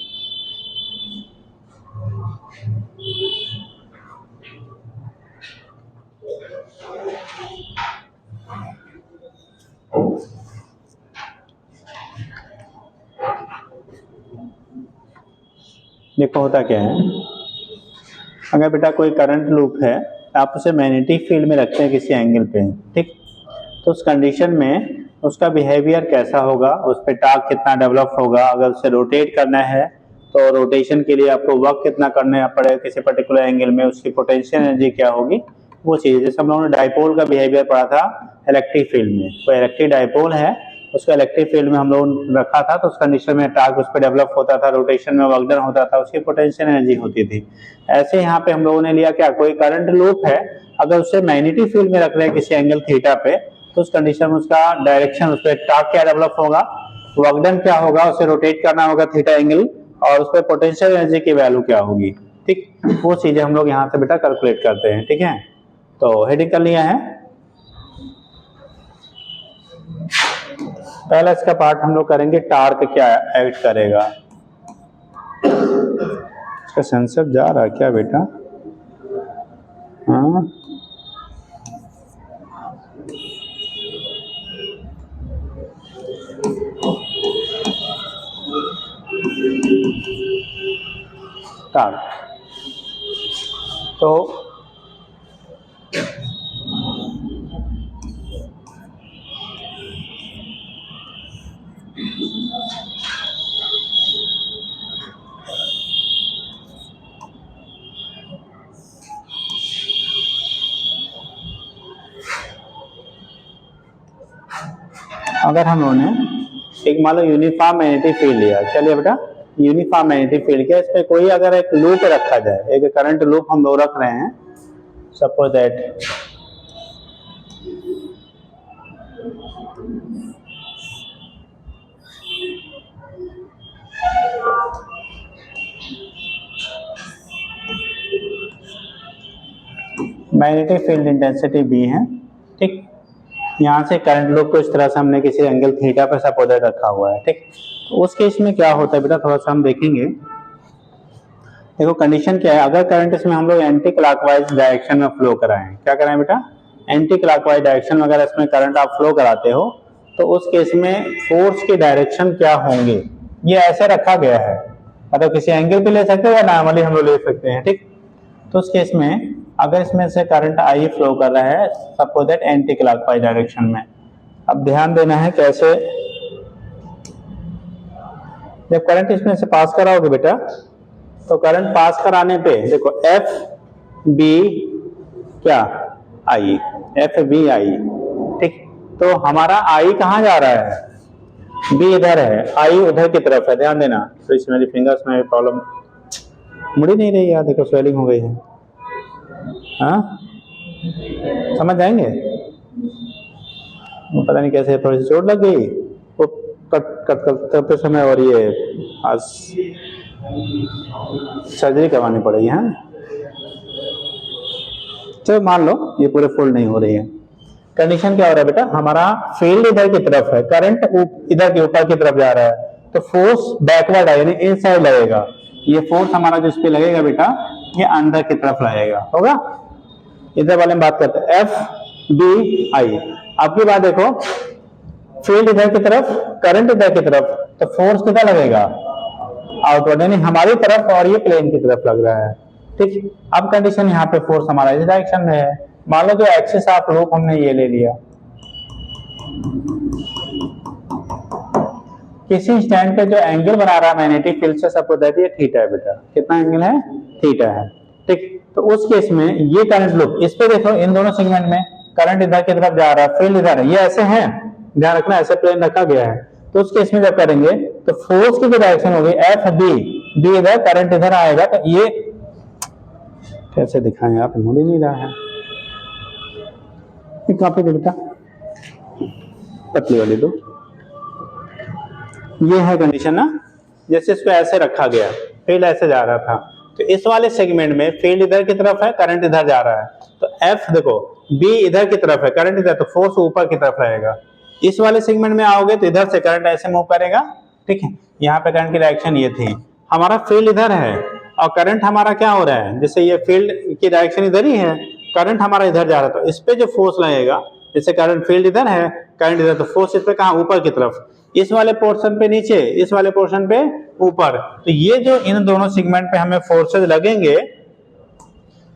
देखो होता क्या है, अगर बेटा कोई current loop है, आप उसे मैग्नेटिक फील्ड में रखते हैं किसी एंगल पे, ठीक, तो उस कंडीशन में उसका बिहेवियर कैसा होगा, उस पर टॉर्क कितना डेवलप होगा, अगर उसे रोटेट करना है तो रोटेशन के लिए आपको वर्क कितना करना पड़ेगा किसी पर्टिकुलर एंगल में, उसकी पोटेंशियल एनर्जी क्या होगी, वो चीज़। जैसे हम लोगों ने डाइपोल का बिहेवियर पढ़ा था इलेक्ट्रिक फील्ड में, कोई इलेक्ट्रिक डाइपोल है, उसका इलेक्ट्रिक फील्ड में हम लोगों ने रखा था, तो उस कंडीशन में टॉर्क उस पर डेवलप होता था, रोटेशन में वर्क डन होता था, उसकी पोटेंशियल एनर्जी होती थी। ऐसे यहाँ पे हम लोगों ने लिया क्या, कोई करंट लूप है, अगर उसे मैग्नेटिक फील्ड में रख रहे हैं किसी एंगल थीटा पे, तो उस कंडीशन में उसका डायरेक्शन, उस पर टॉर्क क्या डेवलप होगा, वर्क डन क्या होगा, उसे रोटेट करना होगा थीटा एंगल, और उस पर पोटेंशियल एनर्जी की वैल्यू क्या होगी, ठीक, वो चीजें हम लोग यहाँ से बेटा कैलकुलेट करते हैं। ठीक है, तो हेडिंग कर लिया है। पहला इसका पार्ट हम लोग करेंगे टॉर्क क्या एक्ट करेगा। इसका सेंसर जा रहा है क्या बेटा? हाँ, टॉर्क तो अगर हम लोगों ने एक मान लो यूनिफॉर्म मैग्नेटिक फील्ड लिया, चलिए बेटा यूनिफॉर्म मैग्नेटिक फील्ड के, इसमें कोई अगर एक लूप रखा जाए, एक करंट लूप हम लोग रख रहे हैं, suppose that magnetic field intensity B है, ठीक, यहाँ से करंट लूप को इस तरह से हमने किसी एंगल थीटा पर सपोज रखा हुआ है, ठीक, तो उस केस में क्या होता है बेटा, थोड़ा सा हम देखेंगे। देखो कंडीशन क्या है, अगर करंट इसमें हम लोग एंटी क्लॉकवाइज डायरेक्शन में फ्लो कराएं, क्या कराएं बेटा, एंटी क्लॉकवाइज डायरेक्शन में अगर इसमें करंट आप फ्लो कराते हो, तो उस केस में फोर्स की डायरेक्शन क्या होंगे, ये ऐसे रखा गया है, मतलब किसी एंगल पे ले सकते हो या नॉर्मली हम लोग ले सकते हैं, ठीक। तो उस केस में अगर इसमें से करंट आई फ्लो कर रहा है suppose that anti clockwise direction में, अब ध्यान देना है कैसे, जब करंट इसमें से पास कराओगे बेटा, तो करंट पास कराने पे देखो एफ बी क्या आई, एफ बी आई, ठीक, तो हमारा आई कहाँ जा रहा है, बी इधर है, आई उधर की तरफ है, ध्यान देना। तो इसमें मेरी फिंगर्स में प्रॉब्लम, मुड़ ही नहीं रही यार, देखो स्वेलिंग हो गई है। हाँ, समझ जाएंगे। वो पता नहीं कैसे थोड़ी सी चोट लग गई वो कट कट करते समय, और ये आज सर्जरी करवानी पड़ेगी। हाँ, चलो मान लो ये पूरे फोल्ड नहीं हो रही है। कंडीशन क्या हो रहा है बेटा, हमारा फील्ड इधर की तरफ है, करंट इधर के ऊपर की तरफ जा रहा है, तो फोर्स बैकवर्ड है, यानी इनसाइड लगेगा। ये फोर्स हमारा जो इस पे लगेगा बेटा, ये अंदर की तरफ लगेगा, होगा। इधर वाले में बात करते हैं, एफ बी आई। आपकी बात देखो, फील्ड इधर की तरफ, करंट इधर की तरफ, तो फोर्स कितना लगेगा, आउटवर्ड, यानी हमारी तरफ, और ये प्लेन की तरफ लग रहा है। ठीक, अब कंडीशन यहाँ पे फोर्स हमारा इस डायरेक्शन में है। मान लो जो एक्सिस ऑफ लूप हमने ये ले लिया, किसी स्टैंड पे जो एंगल बना रहा है मैग्नेटिक फील्ड से, सबको दैट ये थीटा है बेटा। कितना एंगल है, थीटा है। ठीक, तो उस केस में ये करंट लूप, इस पे देखो इन दोनों सेगमेंट में करंट इधर की तरफ जा रहा है, फील्ड इधर है, ये ऐसे है, ध्यान रखना, ऐसे प्लेन रखा गया है। तो उस केस में जब करेंगे तो फोर्स की जो डायरेक्शन होगी एफ बी, बी इधर, करंट इधर आएगा, तो ये कैसे दिखाएं, आप मुड़ ही नहीं रहा है, कॉपी दे बेटा, पतली वाली दो। ये है कंडीशन ना, जैसे इसको ऐसे रखा गया, फील्ड ऐसे जा रहा था, तो इस वाले सेगमेंट में फील्ड इधर की तरफ है, करंट इधर जा रहा है, तो एफ देखो, बी इधर की तरफ है, करंट इधर, तो फोर्स ऊपर की तरफ रहेगा। इस वाले सेगमेंट में आओगे तो इधर से करंट ऐसे मूव करेगा। ठीक है, यहाँ पे करंट की डायरेक्शन ये थी, हमारा फील्ड इधर है और करंट हमारा क्या हो रहा है, जैसे ये फील्ड की डायरेक्शन इधर ही है, करंट हमारा इधर जा रहा है, तो इस पे जो फोर्स लगेगा, जैसे करंट, फील्ड इधर है, करंट इधर, तो फोर्स इस पे कहाँ, ऊपर की तरफ, इस वाले पोर्शन पे नीचे, इस वाले पोर्शन पे ऊपर। तो ये जो इन दोनों सेगमेंट पे हमें फोर्सेज लगेंगे,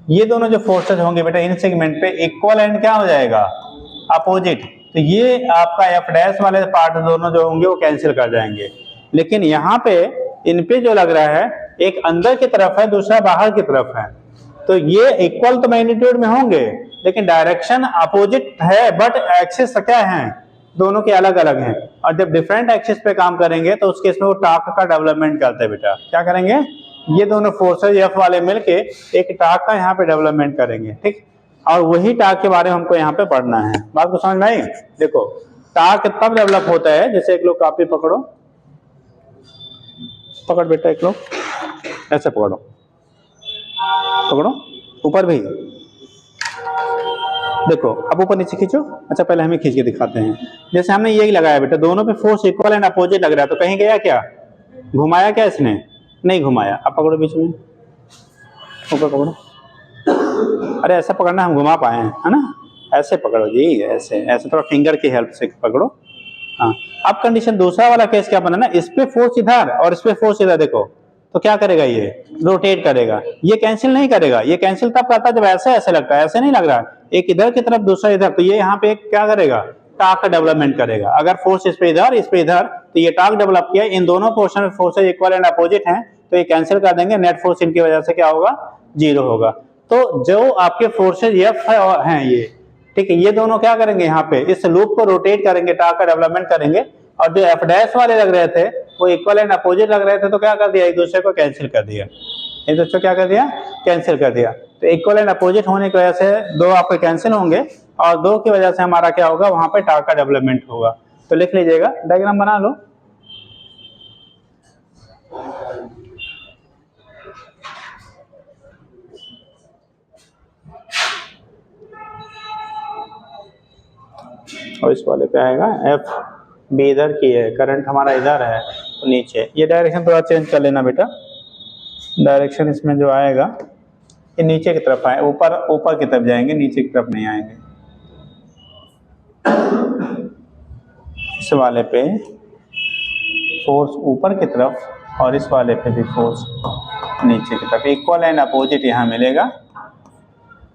ये दोनों जो फोर्सेज होंगे बेटा इन सेगमेंट पे, इक्वल एंड क्या हो जाएगा, अपोजिट। तो ये आपका एफ डैश वाले पार्ट दोनों जो होंगे वो कैंसिल कर जाएंगे। लेकिन यहाँ पे इन पे जो लग रहा है, एक अंदर की तरफ है, दूसरा बाहर की तरफ है, तो ये इक्वल तो मैग्नीट्यूड में होंगे, लेकिन डायरेक्शन अपोजिट है, बट एक्सिस क्या है, दोनों के अलग अलग हैं। और जब डिफरेंट एक्सिस पे काम करेंगे तो उसके इसमें वो टार्क का डेवलपमेंट करते हैं बेटा। क्या करेंगे, ये दोनों फोर्सेज एफ वाले मिलके एक टार्क का यहाँ पे डेवलपमेंट करेंगे। ठीक, और वही टार्क के बारे में हमको यहाँ पे पढ़ना है। बात को समझ में आई। देखो टार्क तब डेवलप होता है, जैसे एक लोग कॉपी पकड़ो, पकड़ बेटा, एक लोग ऐसे पकड़ो, पकड़ो ऊपर भी, देखो अब ऊपर नीचे खींचो। अच्छा पहले हमें खींच के दिखाते हैं। जैसे हमने यही लगाया बेटा, दोनों पे फोर्स इक्वल एंड अपोजिट लग रहा है, तो कहीं गया क्या, घुमाया क्या इसने, नहीं घुमाया। अब पकड़ो बीच में, ऊपर पकड़ो, अरे ऐसा पकड़ना हम घुमा पाए हैं, है ना, ऐसे पकड़ो जी, ऐसे ऐसे थोड़ा फिंगर की हेल्प से पकड़ो। हाँ, अब कंडीशन दूसरा वाला केस क्या बना ना, इस पे फोर्स इधर और इस पे फोर्स इधर, देखो तो क्या करेगा, ये रोटेट करेगा, ये कैंसिल नहीं करेगा। ये कैंसिल तब करता है जब ऐसे ऐसे लगता है, ऐसे नहीं लग रहा, एक इधर की तरफ दूसरा इधर, तो ये यहाँ पे क्या करेगा, टार्क का डेवलपमेंट करेगा। अगर फोर्स इस पे इधर, इस पे इधर, तो ये टार्क डेवलप किया, इन दोनों पोर्शन में फोर्सेज इक्वल एंड अपोजिट हैं, तो ये कैंसिल कर देंगे, नेट फोर्स इनकी वजह से क्या होगा, जीरो होगा। तो जो आपके फोर्सेज एफ हैं ये, ठीक है, ये दोनों क्या करेंगे, यहाँ पे इस लूप को रोटेट करेंगे, टार्क का डेवलपमेंट करेंगे, और जो एफ डैश वाले लग रहे थे वो इक्वल एंड अपोजिट लग रहे थे, तो क्या कर दिया, एक दूसरे को कैंसिल कर दिया, एक दूसरे को क्या कर दिया, कैंसिल कर दिया। तो इक्वल एंड अपोजिट होने की वजह से दो आपके कैंसिल होंगे, और दो की वजह से हमारा क्या होगा, वहां पे टार्क का डेवलपमेंट होगा। तो लिख लीजिएगा, डायग्राम बना लो। और इस वाले पे आएगा एफ बी, इधर की है, करंट हमारा इधर है, तो नीचे। ये डायरेक्शन थोड़ा चेंज कर लेना बेटा, डायरेक्शन इसमें जो आएगा ये नीचे की तरफ आए, ऊपर ऊपर की तरफ जाएंगे, नीचे की तरफ नहीं आएंगे। इस वाले पे फोर्स ऊपर की तरफ और इस वाले पे भी फोर्स नीचे की तरफ, इक्वल एंड अपोजिट यहाँ मिलेगा।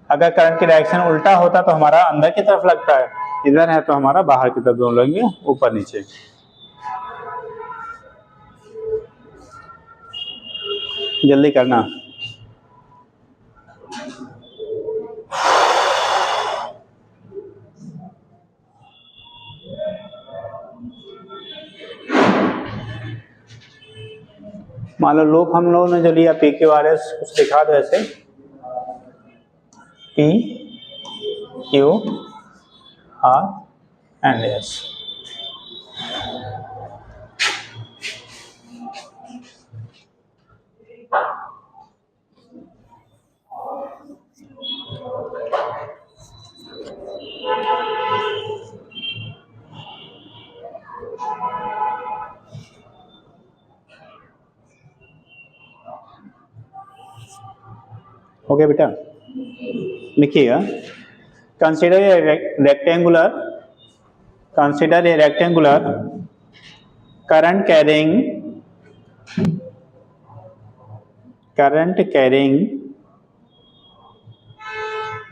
अगर करंट की डायरेक्शन उल्टा होता तो हमारा अंदर की तरफ लगता है, इधर है तो हमारा बाहर की तरफ दोनों लगेंगे, ऊपर नीचे। जल्दी करना। मान लो लूप हम लोगों ने जो लिया पी क्यू आर एस, कुछ लिखा दो ऐसे P Q R and S. Okay बेटा, लिखिएगा consider a rectangular current carrying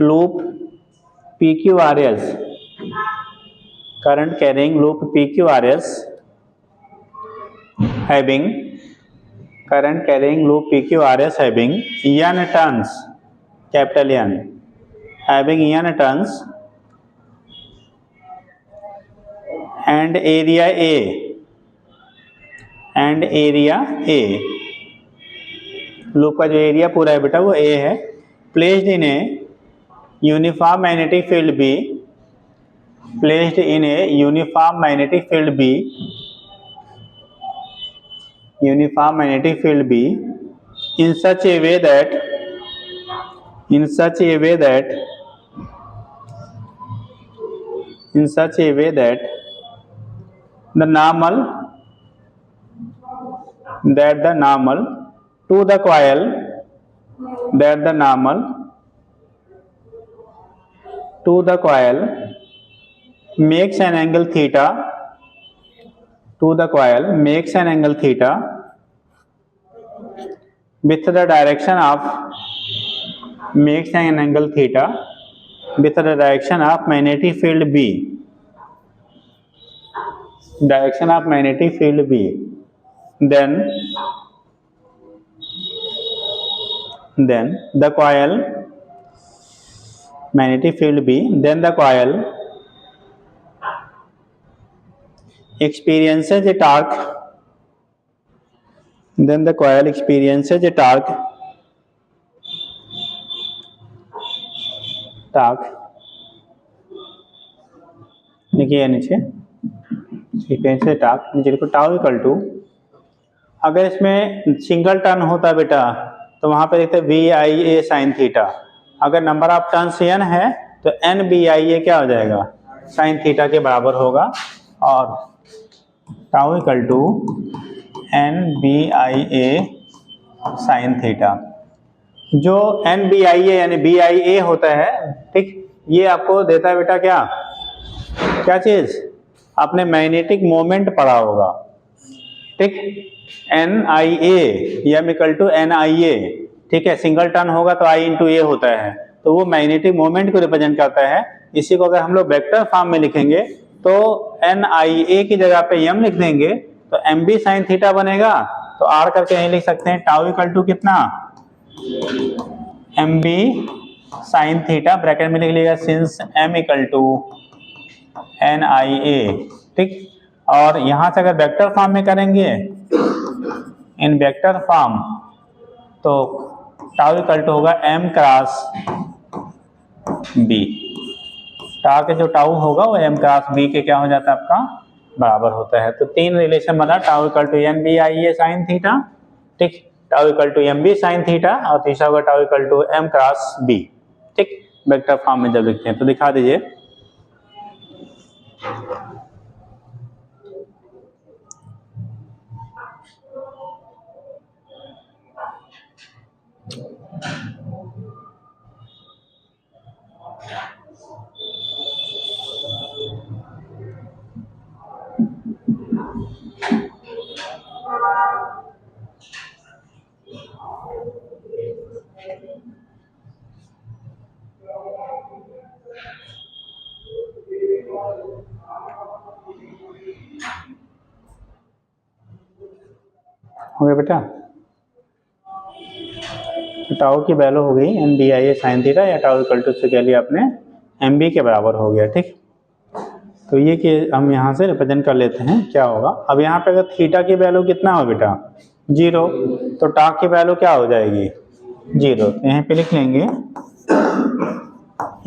loop PQRS, current carrying loop PQRS having n turns, capital N, having n turns and area A, loop का जो area पूरा है बेटा वो A है, placed in a uniform magnetic field B, in such a way that the normal to the coil makes an angle theta with the direction of magnetic field B, then the coil experiences a torque, लिखिए नीचे tau equal to, अगर इसमें single turn होता बेटा तो वहां पे देखते VIA साइन थीटा, अगर नंबर ऑफ टर्न्स n है तो NBIA क्या हो जाएगा, साइन थीटा के बराबर होगा, और tau equal to NBIA sine theta. जो NBIA यानी BIA होता है, ठीक, ये आपको देता है बेटा क्या चीज, आपने मैग्नेटिक मोमेंट पढ़ा होगा, ठीक, NIA m equal to NIA, ठीक है, सिंगल टर्न होगा तो I इंटू ए होता है, तो वो मैग्नेटिक मोमेंट को रिप्रेजेंट करता है। इसी को अगर हम लोग वेक्टर फॉर्म में लिखेंगे तो NIA की जगह पे m लिख देंगे तो MB साइन थीटा बनेगा, तो R करके यहीं लिख सकते हैं, टाउ इक्वल टू कितना, MB साइन थीटा, ब्रैकेट में लिख लीजिएगा since m equal to NIA, ठीक। और यहां से अगर वेक्टर फॉर्म में करेंगे, इन वेक्टर फॉर्म, तो टाउ इक्वल टू होगा m क्रॉस b, टाउ के जो टाउ होगा वो m क्रॉस b के क्या हो जाता है, आपका बराबर होता है। तो तीन रिलेशन बना, tau equal to NBIA sine theta, ठीक, tau equal to MB sine theta, और तीसरा होगा tau equal to m cross b, ठीक, वेक्टर फॉर्म में जब लिखते हैं। तो दिखा दीजिए, हो गया बेटा, तो टाउ की वैल्यू हो गई NBIA साइन थीटा, या टाउ इक्वल टू से कह लिया आपने MB के बराबर हो गया, ठीक। तो ये कि हम यहाँ से रिप्रेजेंट कर लेते हैं क्या होगा। अब यहाँ पे अगर थीटा की वैल्यू कितना हो बेटा, जीरो, तो टाक की वैल्यू क्या हो जाएगी? जीरो। तो यहाँ पे लिख लेंगे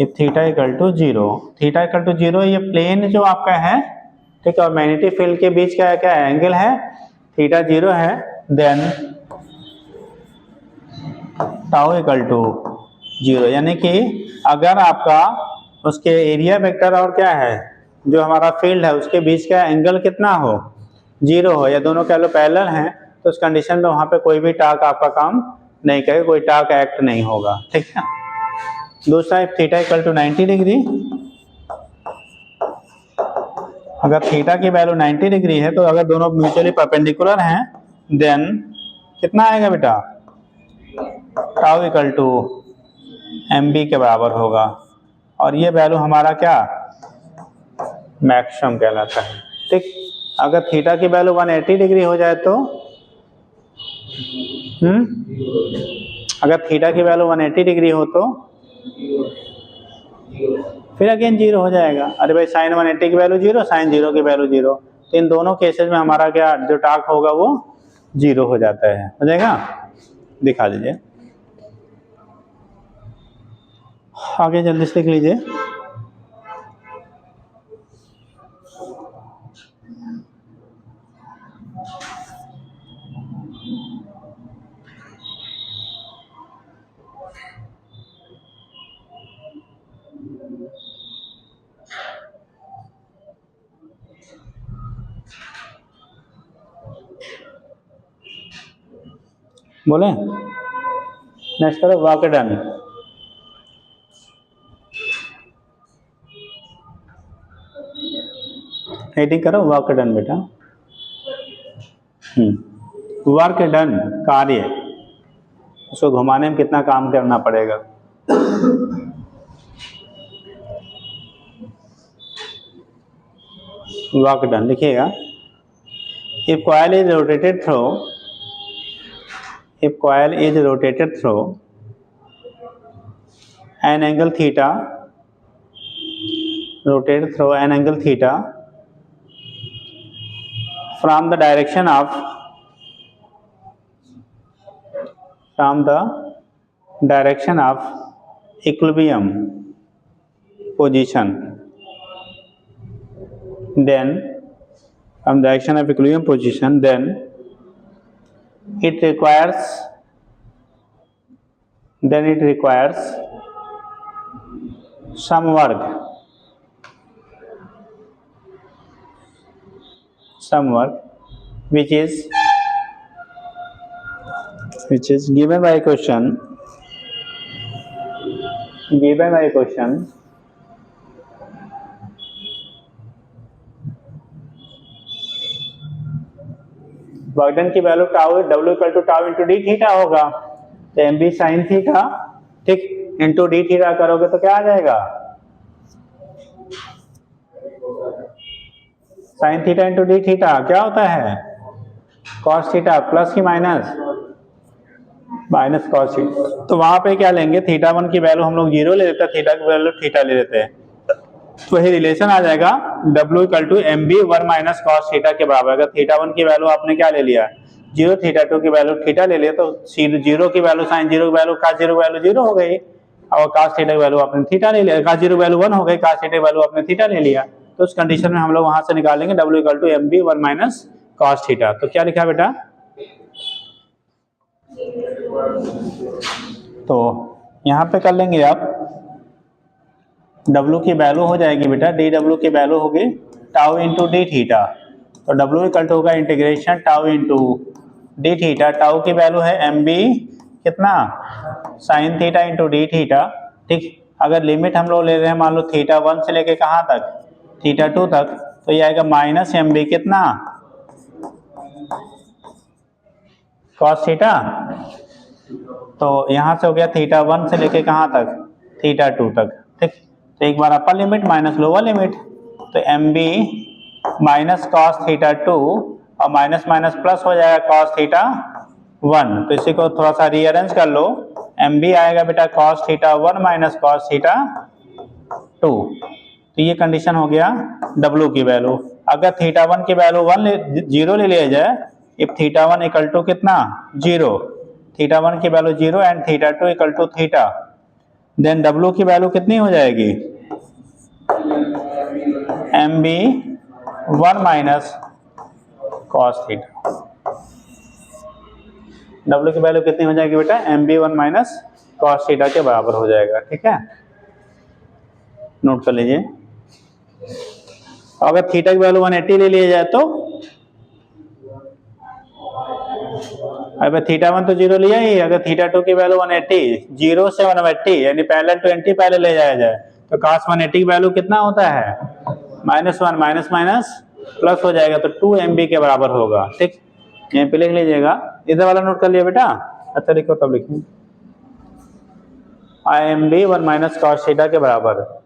ये theta equal to zero. Theta equal to zero, ये प्लेन जो आपका है, ठीक है, और मैग्नेटिक फील्ड के बीच का क्या एंगल है? थीटा जीरो है। Then tau equal to zero, यानी कि अगर आपका उसके एरिया वेक्टर और क्या है जो हमारा फील्ड है उसके बीच का एंगल कितना हो? जीरो हो, या दोनों कह लो पैरेलल हैं, तो उस कंडीशन में वहां पे कोई भी टाक आपका काम नहीं करेगा, कोई टाक एक्ट नहीं होगा, ठीक है। दूसरा, थीटा इक्वल टू 90 डिग्री, अगर थीटा की वैल्यू 90 डिग्री है तो अगर दोनों म्यूचुअली परपेंडिकुलर हैं देन कितना आएगा बेटा? टाउ इक्वल टू mb के बराबर होगा, और ये वैल्यू हमारा क्या मैक्सिमम कहलाता है, ठीक। अगर थीटा की वैल्यू 180 डिग्री हो जाए तो अगर थीटा की वैल्यू 180 डिग्री हो तो फिर अगेन जीरो हो जाएगा। अरे भाई साइन 180 की वैल्यू जीरो, साइन जीरो की वैल्यू जीरो, तो इन दोनों केसेस में हमारा क्या जो टाक होगा वो जीरो हो जाता है, हो जाएगा। दिखा दीजिए आगे, जल्दी से लिख लीजिए। बोले नेक्स्ट करो वर्क डन। हेडिंग करो वर्क डन बेटा। वर्क डन, कार्य, उसको घुमाने में कितना काम करना पड़ेगा। वर्क डन लिखिएगा। If coil is rotated through, if coil is rotated through an angle theta, rotated through an angle theta from the direction of equilibrium position, then from direction of equilibrium position, then it requires some work which is given by question, work done की value tau W equal to tau into D theta होगा, तो M B sine theta, ठीक, into D theta करोगे तो क्या आ जाएगा? Sine theta into D theta क्या होता है? कॉस थीटा, प्लस की माइनस कॉस थीटा। तो वहां पे क्या लेंगे? थीटा वन की वैल्यू हम लोग जीरो ले लेते हैं, थीटा की वैल्यू थीटा ले लेते हैं, तो वही रिलेशन आ जाएगा W equal to M B one minus cos theta के बराबर। अगर थीटा वन की वैल्यू आपने क्या ले लिया? जीरो, थीटा टू की वैल्यू थीटा ले लिया, तो जीरो की वैल्यू साइन जीरो की वैल्यू कॉस जीरो की वैल्यू जीरो हो गई, और कॉस थीटा की वैल्यू आपने थीटा ले लिया, कॉस जीरो की वैल्यू वन हो गई, कॉस थीटा की वैल्यू आपने थीटा ले लिया। तो उस कंडीशन में हम लोग वहां से निकालेंगे W equal to M B one minus cos theta. तो क्या लिखा बेटा? तो यहाँ पे कर लेंगे आप, W की वैल्यू हो जाएगी बेटा, dW की वैल्यू होगी टाउ इंटू डी थीटा, तो W इक्वल टू होगा integration tau into D theta. Tau की वैल्यू है एम बी कितना? Sign theta into D theta, ठीक। अगर लिमिट हम लोग ले रहे हैं मान लो थीटा वन से लेके कहाँ तक? थीटा टू तक, तो ये आएगा माइनस एम बी कितना? Cos theta. तो यहाँ से हो गया थीटा वन से लेके कहाँ तक? थीटा टू तक, ठीक। तो एक बार upper limit minus lower limit, तो M B minus cos theta two और माइनस माइनस प्लस हो जाएगा कॉस थीटा वन। तो इसी को थोड़ा सा रीअरेंज कर लो, एम बी आएगा बेटा cos theta one minus cos theta to. तो ये कंडीशन हो गया W की वैल्यू। अगर थीटा वन की वैल्यू जीरो ले लिया जाए, इफ थीटा 1 इक्वल टू कितना 0, थीटा 1 की value 0 and theta 2 equal to theta, then W की वैल्यू कितनी हो जाएगी MB 1 minus cos theta. W की वैल्यू कितनी हो जाएगी बेटा MB 1 माइनस कॉस थीटा के बराबर हो जाएगा। ठीक है, नोट कर लीजिए। अगर थीटा की वैल्यू 180 ले लिया जाए तो अगर थीटा 1 तो 0 लिया ही, अगर थीटा 2 की वैल्यू 180, 0 से 180 यानी पैरेलल टू एंटी पहले ले जाया जाए तो cos 180 की वैल्यू कितना होता है -1, माइनस माइनस प्लस हो जाएगा तो 2 MB के बराबर होगा। ठीक, यहीं पे लिख लीजिएगा, इधर वाला नोट कर लिया बेटा। अच्छा लिखो तब लिखिए IMB 1 माइनस कॉस थीटा के बराबर।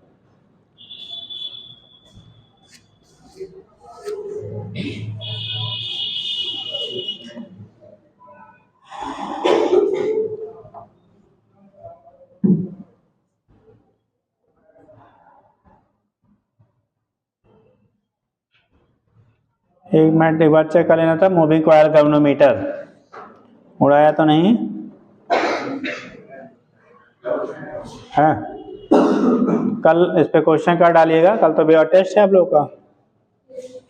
एक मिनट एक बार चेक कर लेना था, मूविंग कॉइल गैल्वेनोमीटर उड़ाया तो नहीं है? कल इस पे क्वेश्चन कार्ड डालिएगा, कल तो बेयर टेस्ट है आप लोग का,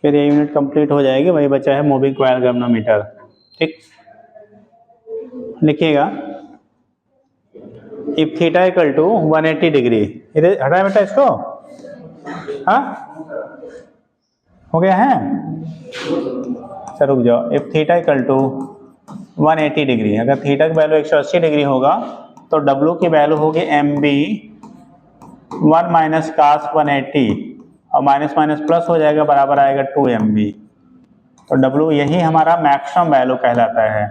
फिर ये यूनिट कंप्लीट हो जाएगी। वही बचा है मूविंग कॉइल गैल्वेनोमीटर। ठीक, लिखिएगा if theta equal to 180 degree, हटाए बेटा इसको, हाँ हो गया है, चलो रुक जाओ। If theta equal to 180 degree, अगर थीटा की वैल्यू 180 डिग्री होगा तो W की वैल्यू होगी MB 1 माइनस cos 180 और माइनस माइनस प्लस हो जाएगा, बराबर आएगा 2 MB। तो W यही हमारा मैक्सिमम वैल्यू कहलाता है,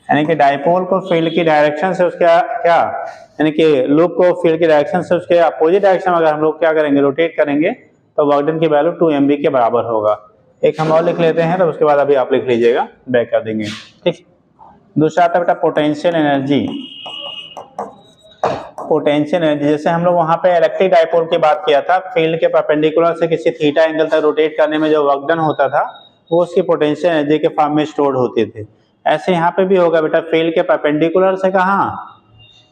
यानी कि डाइपोल को फील्ड की डायरेक्शन से उसके क्या, यानी कि लूप को फील्ड की डायरेक्शन से उसके अपोजिट डायरेक्शन में अगर हम लोग क्या करेंगे रोटेट करेंगे तो वर्क डन की वैल्यू 2 MB के बराबर होगा। एक हम और लिख लेते हैं, तो उसके बाद अभी आप लिख लीजिएगा, बैक कर देंगे। ठीक, दूसरा आता है बेटा पोटेंशियल एनर्जी। पोटेंशियल एनर्जी जैसे हम लोग वहां पे इलेक्ट्रिक डाइपोल की बात किया था, फील्ड के परपेंडिकुलर से किसी थीटा एंगल तक रोटेट करने में जो वर्क डन होता था वो उसकी पोटेंशियल एनर्जी के फॉर्म में स्टोर्ड होते थे। ऐसे यहाँ पे भी होगा बेटा, फील्ड के परपेंडिकुलर से कहाँ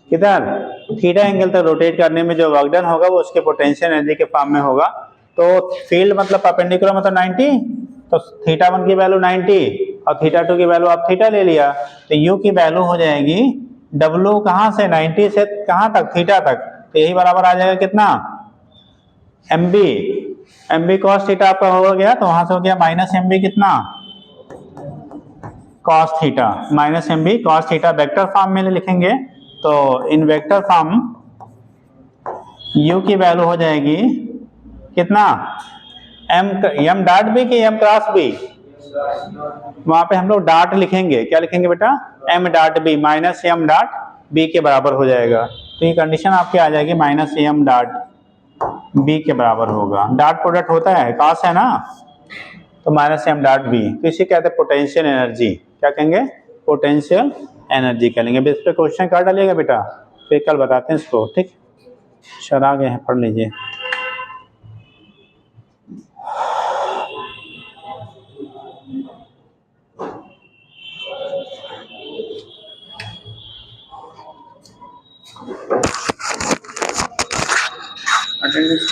किधर थीटा एंगल तक रोटेट करने में जो वर्क डन होगा वो उसके पोटेंशियल एनर्जी के फॉर्म में होगा। तो फील्ड मतलब परपेंडिकुलर मतलब 90, तो थीटा 1 की वैल्यू 90 और थीटा 2 की वैल्यू आप थीटा ले लिया, तो U की वैल्यू हो जाएगी W कहाँ से 90 से कहाँ तक थीटा तक, तो यही बराबर आ जाएगा कितना MB cos थीटा आपका हो गया, तो वहां से हो गया माइनस MB कितना cos theta, minus MB cos theta. Vector form में लिखेंगे तो इन वेक्टर फॉर्म U की वैल्यू हो जाएगी कितना M डॉट B की M क्रॉस B, वहां पे हम लोग डॉट लिखेंगे, क्या लिखेंगे बेटा M dot B minus M dot B के बराबर हो जाएगा। तो ये कंडीशन आपकी आ जाएगी माइनस M डॉट B के बराबर होगा। डॉट प्रोडक्ट होता है cos है ना, तो माइनस M डॉट B, तो इसे कहते हैं पोटेंशियल एनर्जी। क्या कहेंगे पोटेंशियल एनर्जी कहेंगे। इस पे क्वेश्चन कर डालिएगा बेटा, फिर कल बताते हैं इसको। ठीक, चल आ गए हैं, पढ़ लीजिए। अटेंडेंस